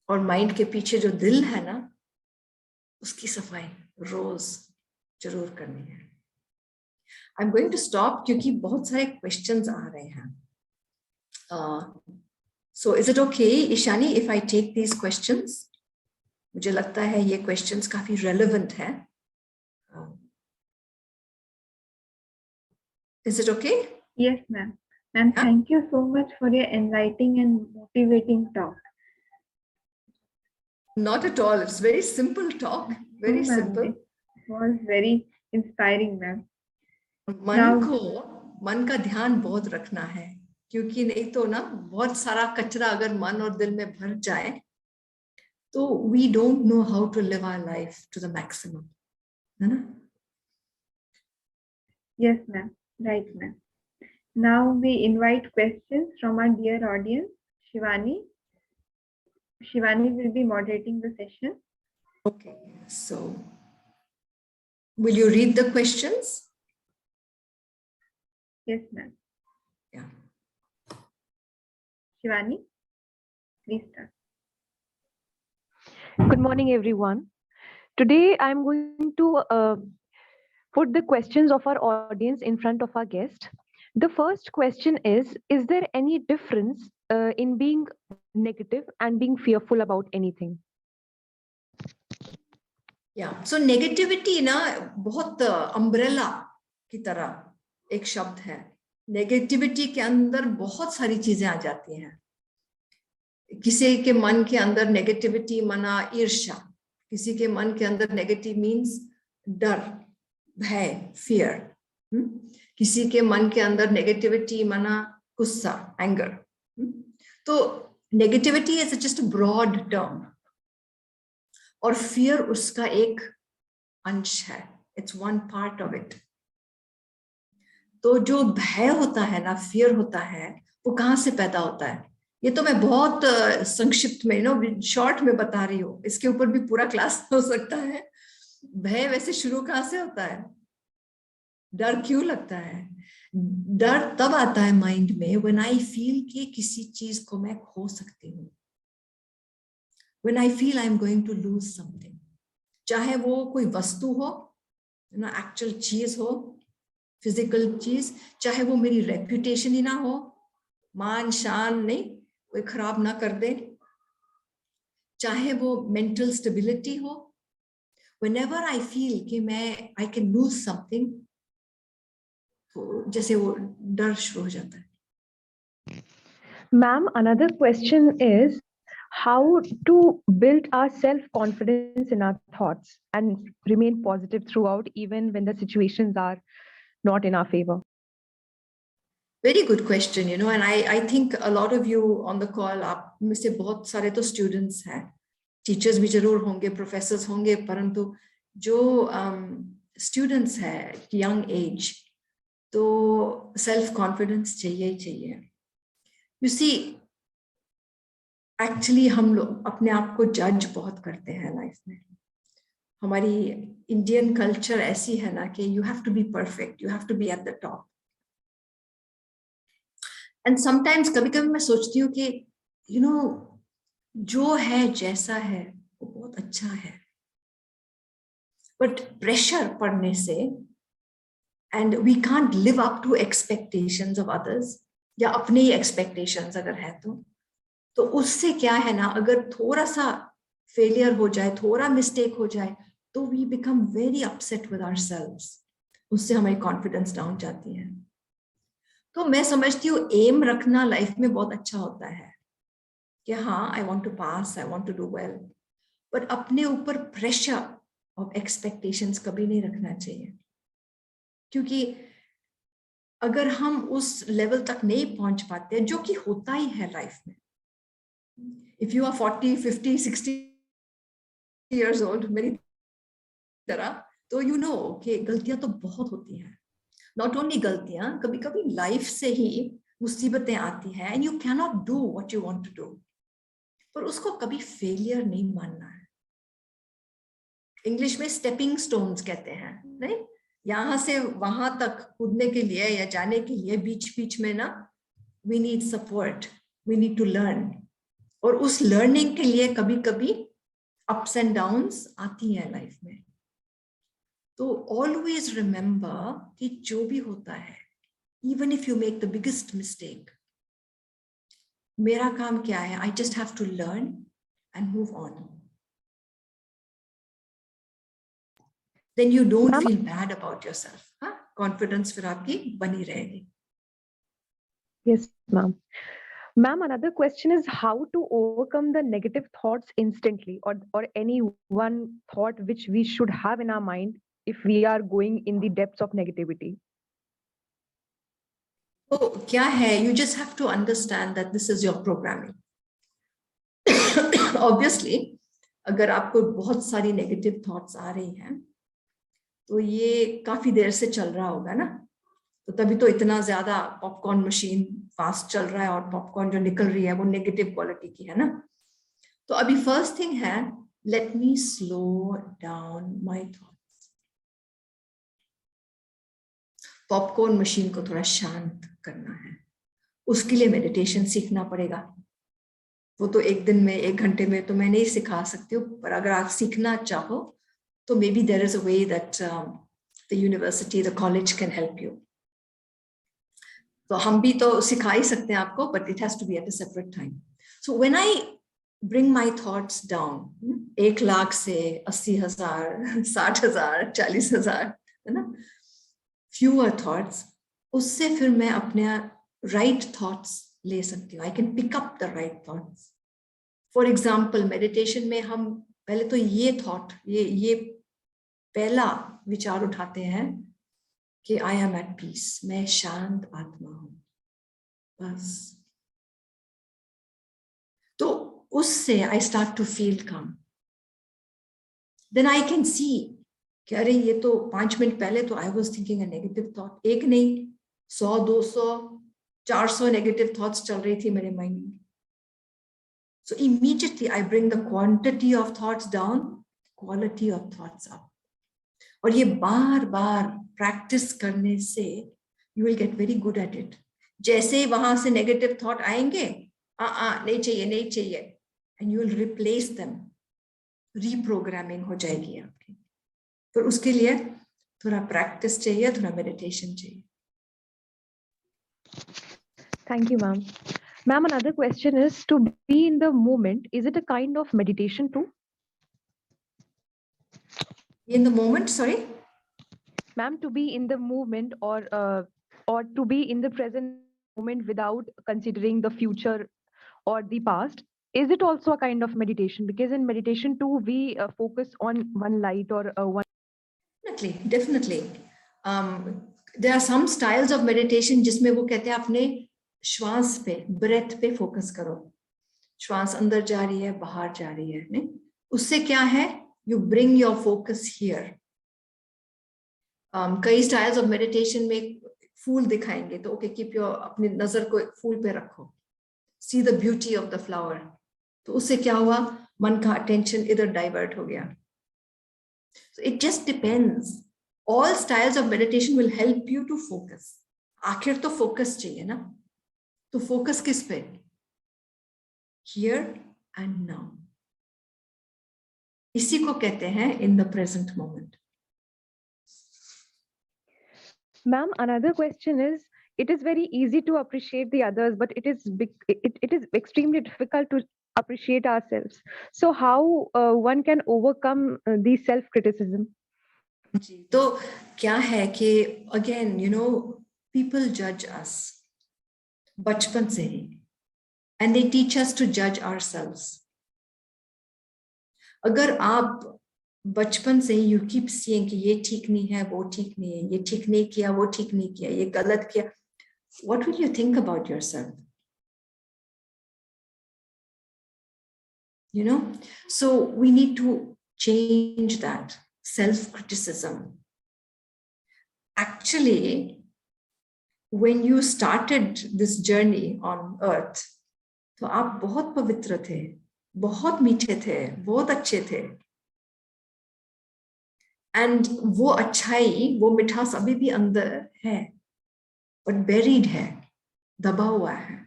Speaker 4: और माइंड के पीछे जो दिल है ना, उसकी सफाई रोज जरूर करनी है. I am going to stop क्योंकि बहुत सारे क्वेश्चंस आ रहे हैं. So is it okay Ishani if I take these questions? मुझे लगता है ये क्वेश्चंस काफी रेलेवेंट है. Is it okay?
Speaker 1: Yes, ma'am. Ma'am, thank you so much for your enlightening and motivating talk.
Speaker 4: Not at all. It's very simple talk. Very
Speaker 1: No, ma'am,
Speaker 4: simple.
Speaker 1: It was very inspiring, ma'am.
Speaker 4: मन का ध्यान बहुत रखना है, क्योंकि नहीं तो ना बहुत सारा कचरा अगर मन और दिल में भर जाए तो we don't know how to live our life to the maximum, है ना?
Speaker 1: Yes, ma'am. Right, ma'am. Now we invite questions from our dear audience. Shivani. Shivani will be moderating the session.
Speaker 4: Okay, so will you read the questions?
Speaker 1: Yes, ma'am.
Speaker 4: Yeah.
Speaker 1: Shivani, please start.
Speaker 5: Good morning, everyone. Today, I'm going to put the questions of our audience in front of our guest. The first question is there any difference in being negative and being fearful about anything?
Speaker 4: Yeah, so negativity ना बहुत umbrella की तरह एक शब्द है. Negativity के अंदर बहुत सारी चीजें आ जाती हैं. किसी के मन के अंदर नेगेटिविटी मना ईर्ष्या, किसी के मन के अंदर नेगेटिव मीन्स डर, भय, फियर. किसी के मन के अंदर नेगेटिविटी मना गुस्सा, एंगर. तो negativity is just broad term और फियर उसका एक अंश है. It's one part of it. तो जो भय होता है ना, फियर होता है, वो कहाँ से पैदा होता है? ये तो मैं बहुत संक्षिप्त में शॉर्ट में बता रही हूँ. इसके ऊपर भी पूरा क्लास हो सकता है. भय वैसे शुरू कहाँ से होता है? डर क्यों लगता है? डर तब आता है माइंड में व्हेन आई फील कि किसी चीज को मैं खो सकती हूँ. When I feel I am going to lose something, चाहे वो कोई वस्तु हो ना, एक्चुअल चीज हो, फिजिकल चीज, चाहे वो मेरी रेप्यूटेशन ही ना हो, मान शान नहीं कोई खराब ना कर दे, चाहे वो मेंटल स्टेबिलिटी हो. व्हेनेवर आई फील कि मैं आई कैन लूज समथिंग, जैसे वो डर शुरू हो जाता है.
Speaker 5: Ma'am, another question is how to build our self-confidence in our thoughts and remain positive throughout, even when the situations are not in our favor.
Speaker 4: Very good question, and I think a lot of you on the call, आप में से बहुत सारे तो students हैं, teachers भी जरूर होंगे, professors होंगे, परंतु जो students हैं young age, तो self confidence चाहिए ही चाहिए. You see, actually हम लोग अपने आप को judge बहुत करते हैं लाइफ में. हमारी इंडियन कल्चर ऐसी है ना कि you have to be perfect, you have to be at the top. And sometimes कभी कभी मैं सोचती हूँ कि यू नो जो है जैसा है वो बहुत अच्छा है, बट प्रेशर पड़ने से and we can't live up to expectations of others, या अपने ही एक्सपेक्टेशंस अगर है तो उससे क्या है ना, अगर थोड़ा सा फेलियर हो जाए, थोड़ा मिस्टेक हो जाए, तो we become very upset with ourselves, उससे हमारी कॉन्फिडेंस डाउन जाती है। तो मैं समझती हूँ एम रखना लाइफ में बहुत अच्छा होता है कि हाँ I want to pass, I want to do well, but अपने ऊपर प्रेशर ऑफ एक्सपेक्टेशंस कभी नहीं रखना चाहिए, क्योंकि अगर हम उस लेवल तक नहीं पहुंच पाते, जो कि होता ही है लाइफ में, if you are 40, 50, 60 years old मेरी तरह, तो यू नो कि गलतियां तो बहुत होती हैं। नॉट ओनली गलतियां, कभी कभी लाइफ से ही मुसीबतें आती हैं and you cannot do what you यू वांट टू डू, पर उसको कभी फेलियर नहीं मानना है। इंग्लिश में स्टेपिंग स्टोन्स कहते हैं, नहीं, यहां से वहां तक कूदने के लिए या जाने के लिए बीच बीच में ना we need support, we need to learn, और उस लर्निंग के लिए कभी कभी अप्स एंड डाउन्स आती हैं लाइफ में। तो ऑलवेज रिमेंबर कि जो भी होता है, even if you make the biggest mistake, मेरा काम क्या है, I just have to learn and move on, then you don't
Speaker 5: Ma'am,
Speaker 4: feel bad about yourself. हाँ, confidence फिर आपकी बनी रहेगी।
Speaker 5: yes, ma'am. Ma'am, another question is how to overcome the negative thoughts instantly, or any one thought which we should have in our mind if we are going in the depths of negativity.
Speaker 4: तो क्या है, you just have to understand that this is your programming. Obviously, अगर आपको बहुत सारी negative thoughts आ रही हैं, तो ये काफी देर से चल रहा होगा ना, तो तभी तो इतना ज्यादा पॉपकॉर्न मशीन फास्ट चल रहा है, और पॉपकॉर्न जो निकल रही है वो नेगेटिव क्वालिटी की है ना। तो अभी फर्स्ट थिंग है, let me slow down my thoughts. Popcorn machine को थोड़ा शांत करना है, उसके लिए मेडिटेशन सीखना पड़ेगा। वो तो एक दिन में, एक घंटे में तो मैं नहीं सिखा सकती हूँ, पर अगर आप सीखना चाहो तो maybe there is a way that the university, the college can help you. तो हम भी तो सिखा ही सकते हैं आपको, but it has to be at a separate time. So when I bring my thoughts down, 1 lakh से 80,000, 60,000, 40,000, है ना, फ्यूअर थॉट्स, उससे फिर मैं अपने राइट थॉट्स ले सकती हूँ। I can pick up the right thoughts. For example, meditation में हम पहले तो ये थॉट, ये पहला विचार उठाते हैं कि आई एम एट पीस, मैं शांत आत्मा हूं, बस। तो उससे I start to feel calm. Then I can see कि अरे ये तो 5 मिनट पहले तो I was thinking a negative thought, एक नहीं 100, 200, 400 नेगेटिव थॉट्स चल रही थी मेरे माइंड में। सो immediately I bring the quantity of thoughts down, quality of thoughts up. और ये बार बार प्रैक्टिस करने से you will get very good at it. जैसे ही वहां से नेगेटिव थॉट आएंगे, नहीं चाहिए, नहीं चाहिए, and you will replace them, reprogramming हो जाएगी आपकी। पर उसके लिए थोड़ा प्रैक्टिस चाहिए, थोड़ा मेडिटेशन चाहिए।
Speaker 5: Thank you, ma'am. Ma'am, another question is to be in the moment. Is it a kind of meditation too?
Speaker 4: In the moment, sorry?
Speaker 5: Ma'am, to be in the movement, or to be in the present moment without considering the future or the past, is it also a kind of meditation? Because in meditation too, we focus on one light or one.
Speaker 4: Definitely, definitely. There are some styles of meditation जिसमें वो कहते हैं अपने श्वास पे, breath पे focus करो। श्वास अंदर जा रही है, बाहर जा रही है, नहीं? उससे क्या है, you bring your focus here. कई स्टाइल्स ऑफ मेडिटेशन में फूल दिखाएंगे, तो ओके, कीप योर, अपनी नजर को फूल पे रखो, see the beauty of the flower. तो उससे क्या हुआ, मन का अटेंशन इधर डाइवर्ट हो गया। So it just depends. All styles of meditation will help you to focus. आखिर तो फोकस चाहिए ना। तो फोकस किस पे? Here and now. इसी को कहते हैं in the present moment.
Speaker 5: Ma'am, another question is, it is very easy to appreciate the others, but it is extremely difficult to appreciate ourselves. So how one can overcome the self-criticism?
Speaker 4: जी, तो क्या है कि again you know people जज us बचपन से ही, and they teach us to जज ourselves. अगर आप बचपन से यू कीप सीइंग कि ये ठीक नहीं है, वो ठीक नहीं है, ये ठीक नहीं किया, वो ठीक नहीं किया, ये गलत किया, what will you think about yourself? You know, so we need to change that self-criticism. Actually, when you started this journey on earth, तो आप बहुत पवित्र थे, बहुत मीठे थे, बहुत अच्छे थे, एंड वो अच्छाई, वो मिठास अभी भी अंदर है, बट बेरीड है, दबा हुआ है।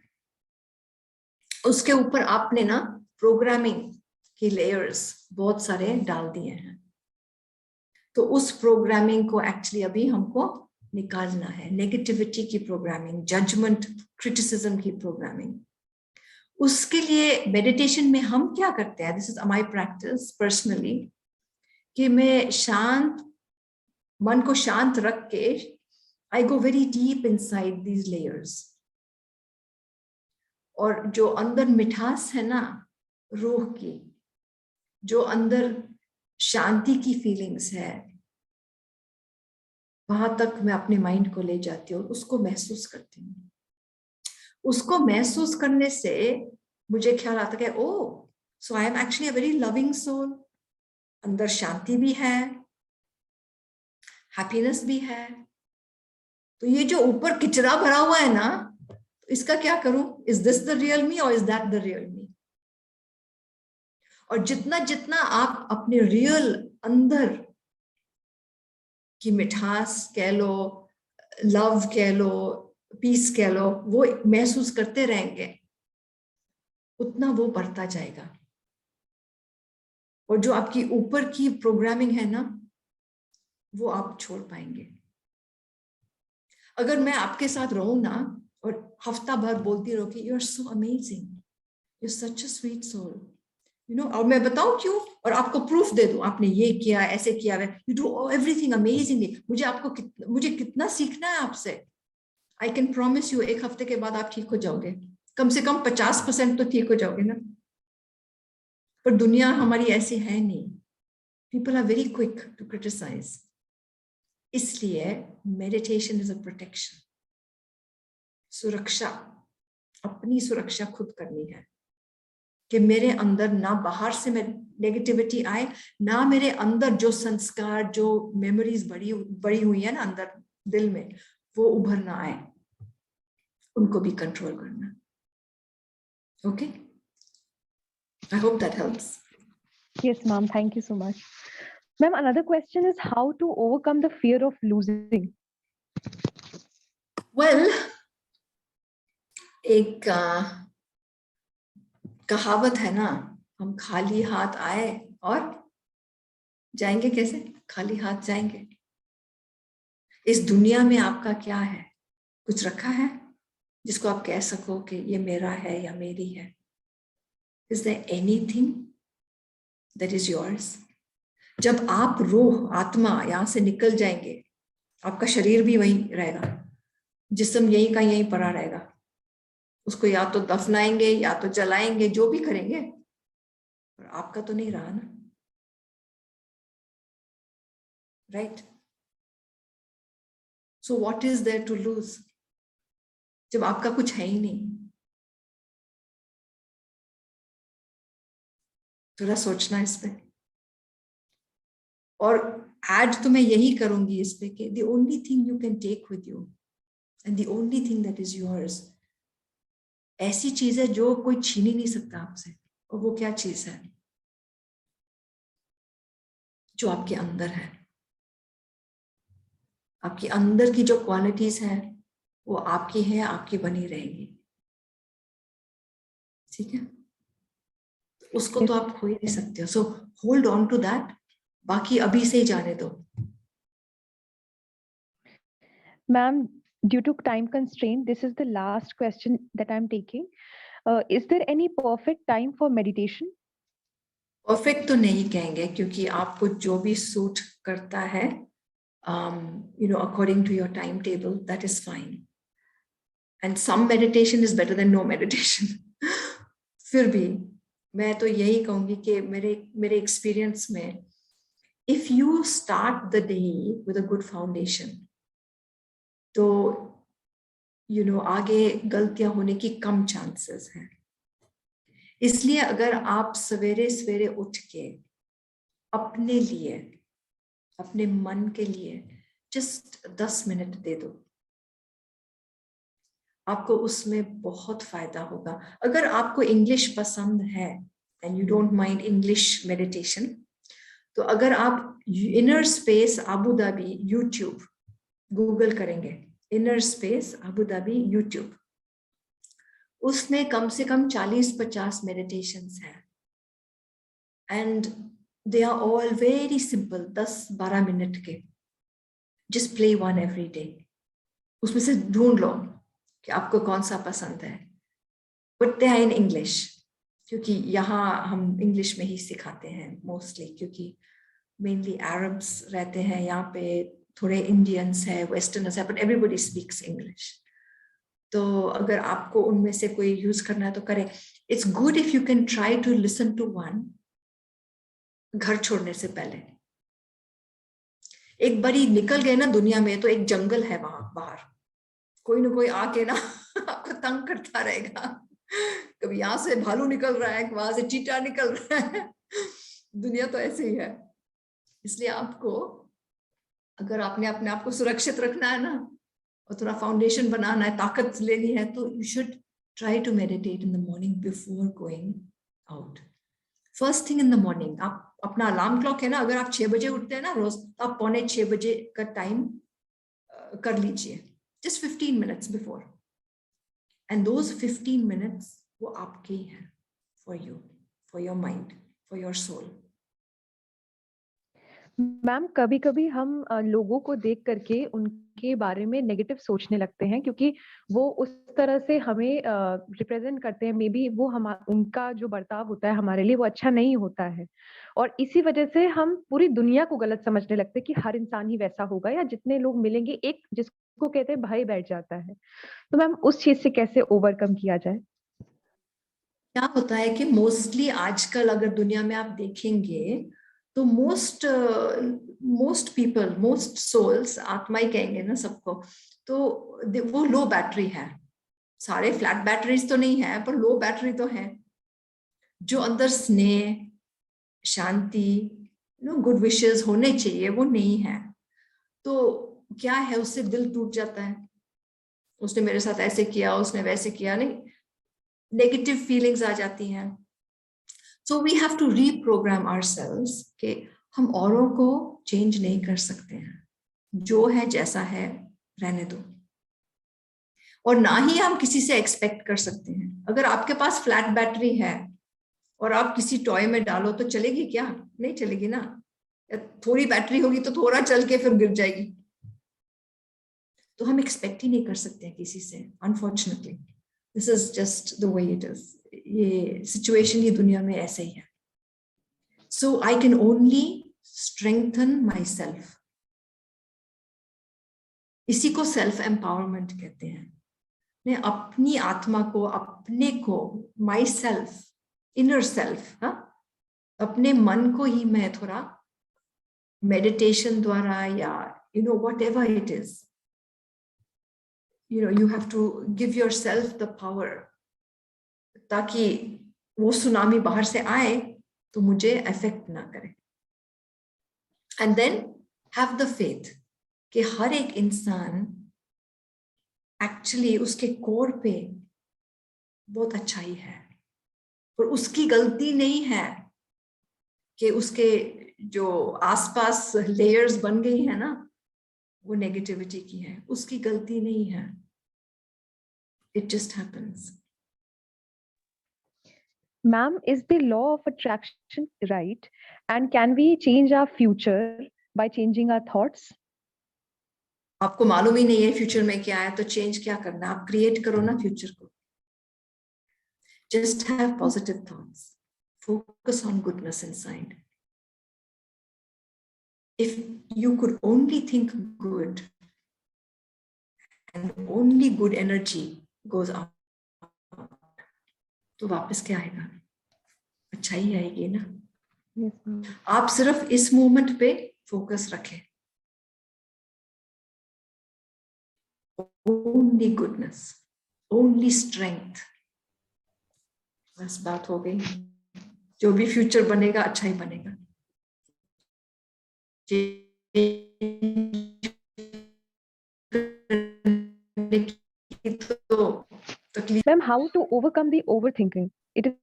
Speaker 4: उसके ऊपर आपने ना प्रोग्रामिंग की लेयर्स बहुत सारे डाल दिए हैं, तो उस प्रोग्रामिंग को एक्चुअली अभी हमको निकालना है। नेगेटिविटी की प्रोग्रामिंग, जजमेंट, क्रिटिसिज्म की प्रोग्रामिंग। उसके लिए मेडिटेशन में हम क्या करते हैं, this is my practice personally, कि मैं शांत मन को शांत रख के I go very deep inside these layers, और जो अंदर मिठास है ना रूह की, जो अंदर शांति की फीलिंग्स है, वहां तक मैं अपने माइंड को ले जाती हूँ, उसको महसूस करती हूँ। उसको महसूस करने से मुझे ख्याल आता है, oh so I am actually a very loving soul, अंदर शांति भी है, हैप्पीनेस भी है। तो ये जो ऊपर किचरा भरा हुआ है ना, इसका क्या करूं? Is this the real me और is that the real me? और जितना जितना आप अपने रियल अंदर की मिठास कह लो, लव कह लो, पीस कह लो, वो महसूस करते रहेंगे, उतना वो बढ़ता जाएगा। और जो आपकी ऊपर की प्रोग्रामिंग है ना, वो आप छोड़ पाएंगे। अगर मैं आपके साथ रहूं ना और हफ्ता भर बोलती रहूं कि you are so amazing, you are such a sweet soul, you know, और मैं बताऊं क्यों, और आपको प्रूफ दे दूं, आपने ये किया, ऐसे किया, यू डू एवरीथिंग अमेजिंगली, मुझे कितना सीखना है आपसे। आई कैन प्रॉमिस यू, एक हफ्ते के बाद आप ठीक हो जाओगे, कम से कम 50% तो ठीक हो जाओगे ना। पर दुनिया हमारी ऐसी है नहीं, people are very quick to criticise. इसलिए मेडिटेशन इज अ प्रोटेक्शन, सुरक्षा, अपनी सुरक्षा खुद करनी है, कि मेरे अंदर ना बाहर से नेगेटिविटी आए, ना मेरे अंदर जो संस्कार, जो मेमोरीज बड़ी हुई है ना अंदर दिल में, वो उभर ना आए, उनको भी कंट्रोल करना। Okay, I hope that helps.
Speaker 5: Yes, ma'am. Thank you so much. Ma'am, another question is how to overcome the fear of losing.
Speaker 4: Well, एक कहावत है ना, हम खाली हाथ आए और जाएंगे कैसे? खाली हाथ जाएंगे। इस दुनिया में आपका क्या है? कुछ रखा है जिसको आप कह सको कि ये मेरा है या मेरी है? Is there anything that is yours? जब आप रूह, आत्मा यहां से निकल जाएंगे, आपका शरीर भी वहीं रहेगा, जिस्म यहीं का यहीं पड़ा रहेगा। उसको या तो दफनाएंगे या तो जलाएंगे, जो भी करेंगे, पर आपका तो नहीं रहा ना, right? So what is there to lose जब आपका कुछ है ही नहीं? थोड़ा सोचना इस पे। और ऐड तो मैं यही करूंगी इस पे कि the only thing you can take with you and the only thing that is yours, ऐसी चीज है जो कोई छीन ही नहीं सकता आपसे। और वो क्या चीज है? जो आपके अंदर है। आपके अंदर की जो क्वालिटीज है वो आपकी है, आपकी बनी रहेंगी। ठीक है, उसको तो आप खो ही नहीं सकते हो. So hold on to that. बाकी अभी से ही जाने दो.
Speaker 5: Ma'am, due to time constraint, this is the last question that I'm taking. Is there any perfect time for meditation?
Speaker 4: Perfect तो नहीं कहेंगे, क्योंकि आपको जो भी सूट करता है, according to your timetable, that is fine. And some meditation is better than no meditation. फिर भी मैं तो यही कहूंगी कि मेरे एक्सपीरियंस में, if you start the day with a good foundation, तो आगे गलतियां होने की कम चांसेस हैं. इसलिए अगर आप सवेरे सवेरे उठ के अपने लिए, अपने मन के लिए जस्ट 10 मिनट दे दो, आपको उसमें बहुत फायदा होगा. अगर आपको इंग्लिश पसंद है and you don't mind English meditation, तो अगर आप Inner Space Abu Dhabi YouTube Google करेंगे, Inner Space Abu Dhabi YouTube, उसमें कम से कम 40-50 मेडिटेशंस हैं. And they are all very simple, 10-12 minute के. Just play one every day. उसमें से ढूंढ लो कि आपको कौन सा पसंद है. But they are in English, क्योंकि यहाँ हम इंग्लिश में ही सिखाते हैं मोस्टली, क्योंकि मेनली अरब्स रहते हैं यहाँ पे, थोड़े इंडियंस है, वेस्टर्नर्स है, बट एवरीबडी स्पीक्स इंग्लिश. तो अगर आपको उनमें से कोई यूज करना है तो करें. It's good if you can try to listen to one घर छोड़ने से पहले. एक बारी निकल गए ना दुनिया में, तो एक जंगल है वहां बाहर, कोई ना कोई आके ना आपको तंग करता रहेगा. कभी यहाँ से भालू निकल रहा है, वहां से चीटा निकल रहा है. दुनिया तो ऐसे ही है. इसलिए आपको, अगर आपने अपने आप को सुरक्षित रखना है ना, और थोड़ा फाउंडेशन बनाना है, ताकत लेनी है, तो you should try to meditate in the morning before going out. First thing in the morning. आप अपना अलार्म क्लॉक है ना, अगर आप 6 बजे उठते हैं ना रोज, तो आप 5:45 बजे का टाइम कर लीजिए, just 15 minutes before. And those 15 minutes वो आपके ही हैं, for you, for your mind, for your soul.
Speaker 5: Ma'am, कभी कभी हम लोगों को देख करके उनके बारे में नेगेटिव सोचने लगते हैं, क्योंकि वो उस तरह से हमें रिप्रेजेंट करते हैं. मे बी वो उनका जो बर्ताव होता है हमारे लिए वो अच्छा नहीं होता है, और इसी वजह से हम पूरी दुनिया को गलत समझने लगते हैं कि हर इंसान ही वैसा होगा, या जितने लोग मिलेंगे एक जिसको कहते हैं भाई बैठ जाता है. तो मैम, उस चीज से कैसे ओवरकम किया जाए?
Speaker 4: क्या होता है कि मोस्टली आजकल अगर दुनिया में आप देखेंगे, तो मोस्ट पीपल, मोस्ट सोल्स, आत्मा ही कहेंगे ना सबको, तो वो लो बैटरी है. सारे फ्लैट बैटरीज तो नहीं है, पर लो बैटरी तो है. जो अंदर स्नेह, शांति, गुड विशेस होने चाहिए, वो नहीं है. तो क्या है, उससे दिल टूट जाता है. उसने मेरे साथ ऐसे किया, उसने वैसे किया, नहीं, नेगेटिव फीलिंग्स आ जाती हैं. So we have to reprogram ourselves कि हम औरों को चेंज नहीं कर सकते हैं. जो है जैसा है रहने दो, और ना ही हम किसी से एक्सपेक्ट कर सकते हैं. अगर आपके पास फ्लैट बैटरी है और आप किसी टॉय में डालो तो चलेगी क्या? नहीं चलेगी ना. थोड़ी बैटरी होगी तो थोड़ा चल के फिर गिर जाएगी. तो हम एक्सपेक्ट ही नहीं कर सकते हैं किसी से. Unfortunately this is just the way it is. ये सिचुएशन ही दुनिया में ऐसे ही है. So I can only strengthen myself. इसी को सेल्फ एम्पावरमेंट कहते हैं. मैं अपनी आत्मा को, अपने को, माई सेल्फ, इनर सेल्फ, अपने मन को ही मैं थोड़ा मेडिटेशन द्वारा, या what ever it is, you have to give yourself the power, ताकि वो सुनामी बाहर से आए तो मुझे अफेक्ट ना करे. And then have the faith कि हर एक इंसान एक्चुअली उसके कोर पे बहुत अच्छा ही है, और उसकी गलती नहीं है कि उसके जो आसपास लेयर्स बन गई है ना, वो नेगेटिविटी की है. उसकी गलती नहीं है. It just happens.
Speaker 5: Ma'am, is the law of attraction right? And can we change our future by changing our thoughts?
Speaker 4: आपको मालूम ही नहीं है फ्यूचर में क्या है, तो चेंज क्या करना है? आप क्रिएट करो ना फ्यूचर को. Just have positive thoughts. Focus on goodness inside. If you could only think good, and only good energy goes up, तो वापस क्या आएगा? अच्छा ही आएगी ना.
Speaker 5: Yes, ma'am.
Speaker 4: आप सिर्फ इस मोमेंट पे फोकस रखें. Only goodness, only strength. बस बात हो गई. जो भी फ्यूचर बनेगा अच्छा ही बनेगा.
Speaker 5: Ma'am, how to overcome the overthinking? It is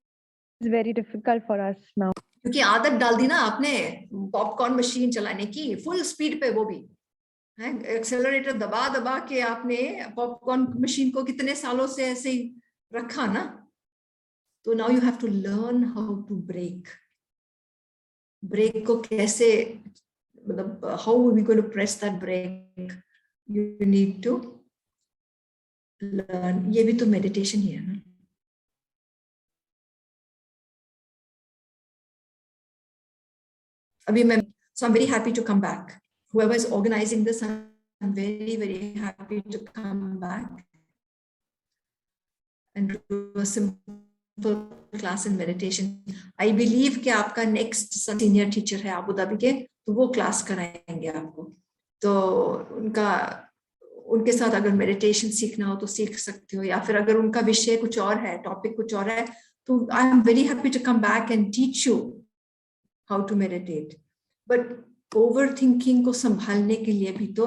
Speaker 5: very difficult for us now.
Speaker 4: क्योंकि आदत डाल दी ना आपने पॉपकॉर्न मशीन चलाने की, फुल स्पीड पे, वो भी एक्सेलरेटर दबा दबा के आपने पॉपकॉर्न मशीन को कितने सालों से ऐसे ही रखा ना. तो now you have to learn how to brake. Brake को कैसे, मतलब how we going to press that brake, you need to learn. ये भी तो मेडिटेशन ही है ना. अभी मैं, so I'm very happy to come back. Whoever is organizing this, I'm very, very happy to come back and do a simple class in meditation. I believe कि आपका next senior teacher है Abu Dhabi के, तो वो class कराएंगे आपको. तो उनके साथ अगर मेडिटेशन सीखना हो तो सीख सकते हो, या फिर अगर उनका विषय कुछ और है, टॉपिक कुछ और है, तो I am very happy to come back and teach you how to meditate. But overthinking को संभालने के लिए भी तो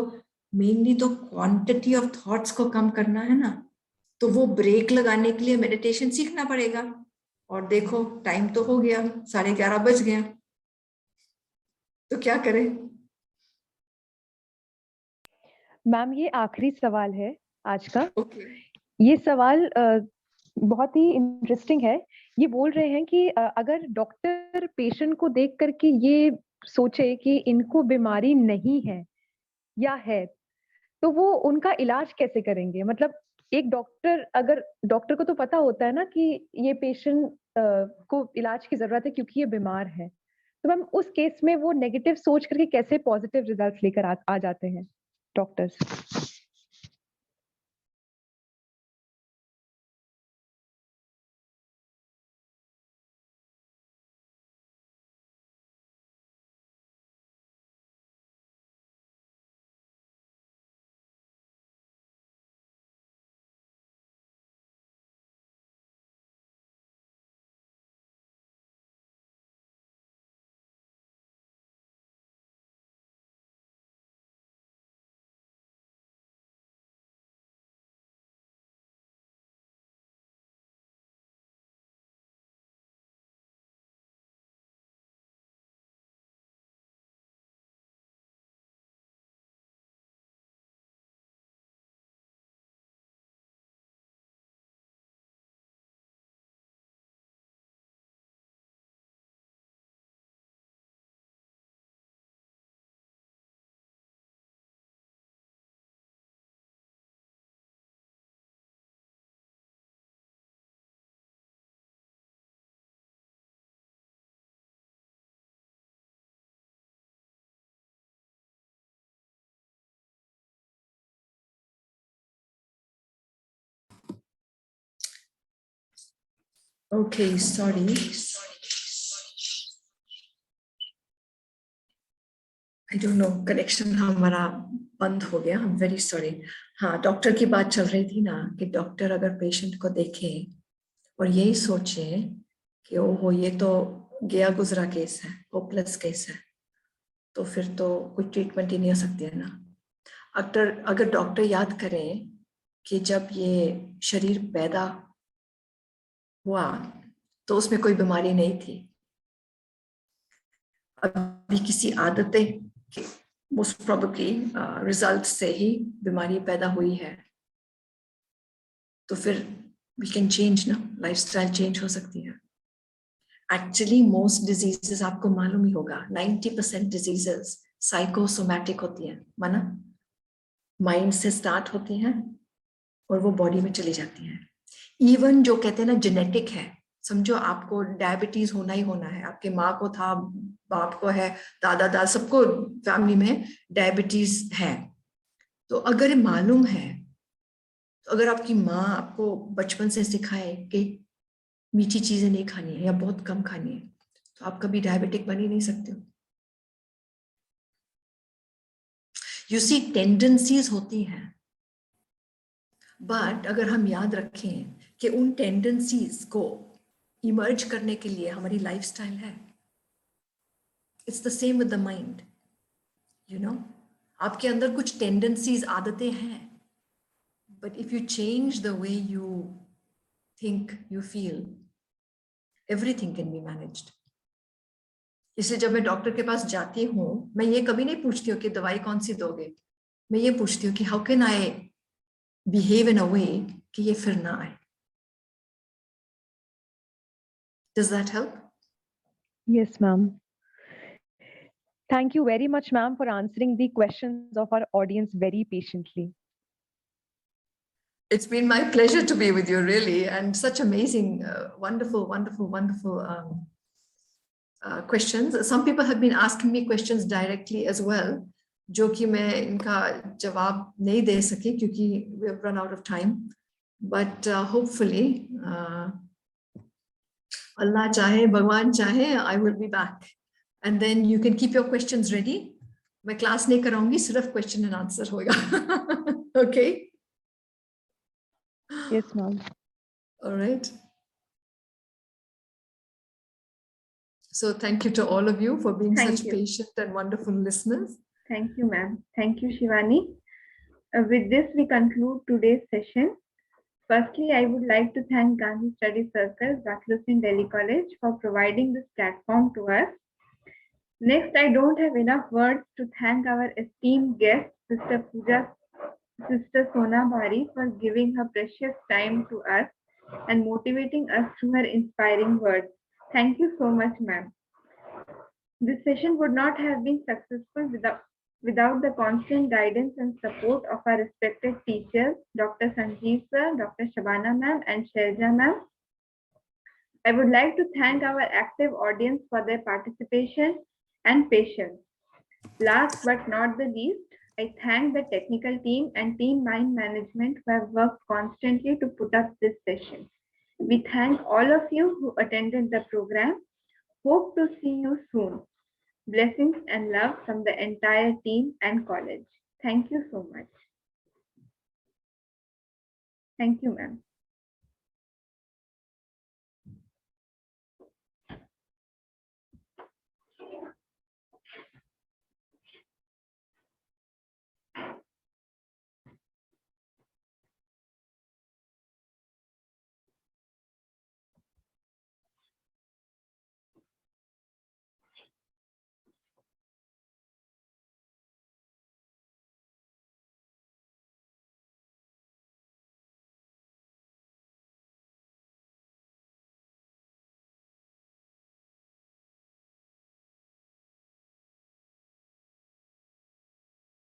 Speaker 4: मेनली तो क्वांटिटी ऑफ थॉट्स को कम करना है ना. तो वो ब्रेक लगाने के लिए मेडिटेशन सीखना पड़ेगा. और देखो टाइम तो हो गया, 11:30 बज गया, तो क्या करें?
Speaker 5: मैम, ये आखिरी सवाल है आज का.
Speaker 4: Okay.
Speaker 5: ये सवाल बहुत ही इंटरेस्टिंग है. ये बोल रहे हैं कि अगर डॉक्टर पेशेंट को देख करके ये सोचे कि इनको बीमारी नहीं है या है, तो वो उनका इलाज कैसे करेंगे? मतलब एक डॉक्टर, अगर डॉक्टर को तो पता होता है ना कि ये पेशेंट को इलाज की जरूरत है क्योंकि ये बीमार है, तो मैम उस केस में वो नेगेटिव सोच करके कैसे पॉजिटिव रिजल्ट्स लेकर आ जाते हैं doctors?
Speaker 4: Okay, sorry. I don't know, connection हमारा बंद हो गया. I'm very sorry. हाँ, डॉक्टर की बात चल रही थी ना कि डॉक्टर अगर पेशेंट को देखे और यही सोचे कि ओहो ये तो गया गुजरा केस है, होपलेस केस है, तो फिर तो कोई ट्रीटमेंट ही नहीं हो सकती है ना. अगर डॉक्टर याद करें कि जब ये शरीर पैदा हुआ तो उसमें कोई बीमारी नहीं थी. अभी किसी आदतें मोस्ट प्रोबेबली रिजल्ट से ही बीमारी पैदा हुई है, तो फिर वी कैन चेंज ना, लाइफस्टाइल चेंज हो सकती है. एक्चुअली मोस्ट डिजीजेस आपको मालूम ही होगा 90% डिजीजेस साइकोसोमैटिक होती हैं, माना माइंड से स्टार्ट होती हैं और वो बॉडी में चली जाती हैं। इवन जो कहते हैं ना जेनेटिक है, समझो आपको डायबिटीज होना ही होना है, आपके माँ को था, बाप को है, दादा दादा सबको फैमिली में डायबिटीज है। तो अगर मालूम है, तो अगर आपकी माँ आपको बचपन से सिखाए कि मीठी चीजें नहीं खानी है या बहुत कम खानी है, तो आप कभी डायबिटिक बन ही नहीं सकते हो। यू सी टेंडेंसीज होती हैं, बट अगर हम याद रखें कि उन टेंडेंसीज को इमर्ज करने के लिए हमारी लाइफस्टाइल है। It's the same with the mind, you know, आपके अंदर कुछ टेंडेंसीज आदतें हैं, but if you change the way you think, you feel, everything can be managed. इसलिए जब मैं डॉक्टर के पास जाती हूँ, मैं ये कभी नहीं पूछती हूँ कि दवाई कौन सी दोगे, मैं ये पूछती हूँ कि how can I behave in a way कि ये फिर ना आए। Does that help?
Speaker 5: Yes, ma'am. Thank you very much, ma'am, for answering the questions of our audience very patiently.
Speaker 4: It's been my pleasure to be with you, really, and such amazing, wonderful questions. Some people have been asking me questions directly as well, जो कि मैं इनका जवाब नहीं दे सकी क्योंकि we have run out of time. But hopefully, Allah चाहे, भगवान चाहे, I will be back. And then you can keep your questions ready. मैं क्लास नहीं कराऊंगी, सिर्फ question and answer होगा. Okay?
Speaker 5: Yes, ma'am.
Speaker 4: All right. So thank you to all of you for being
Speaker 1: Thank
Speaker 4: such
Speaker 1: you.
Speaker 4: patient and wonderful listeners.
Speaker 1: Thank you, ma'am. Thank you, Shivani. With this, we conclude today's session. Firstly, I would like to thank Gandhi Study Circle, Zaklusin Delhi College for providing this platform to us. Next, I don't have enough words to thank our esteemed guest, Sister Sona Bari, for giving her precious time to us and motivating us through her inspiring words. Thank you so much, ma'am. This session would not have been successful without the constant guidance and support of our respected teachers, Dr. Sanjeev sir, Dr. Shabana ma'am, and Sherja ma'am. I would like to thank our active audience for their participation and patience. Last but not the least, I thank the technical team and team mind management who have worked constantly to put up this session. We thank all of you who attended the program. Hope to see you soon. Blessings and love from the entire team and college. Thank you so much. Thank you, ma'am.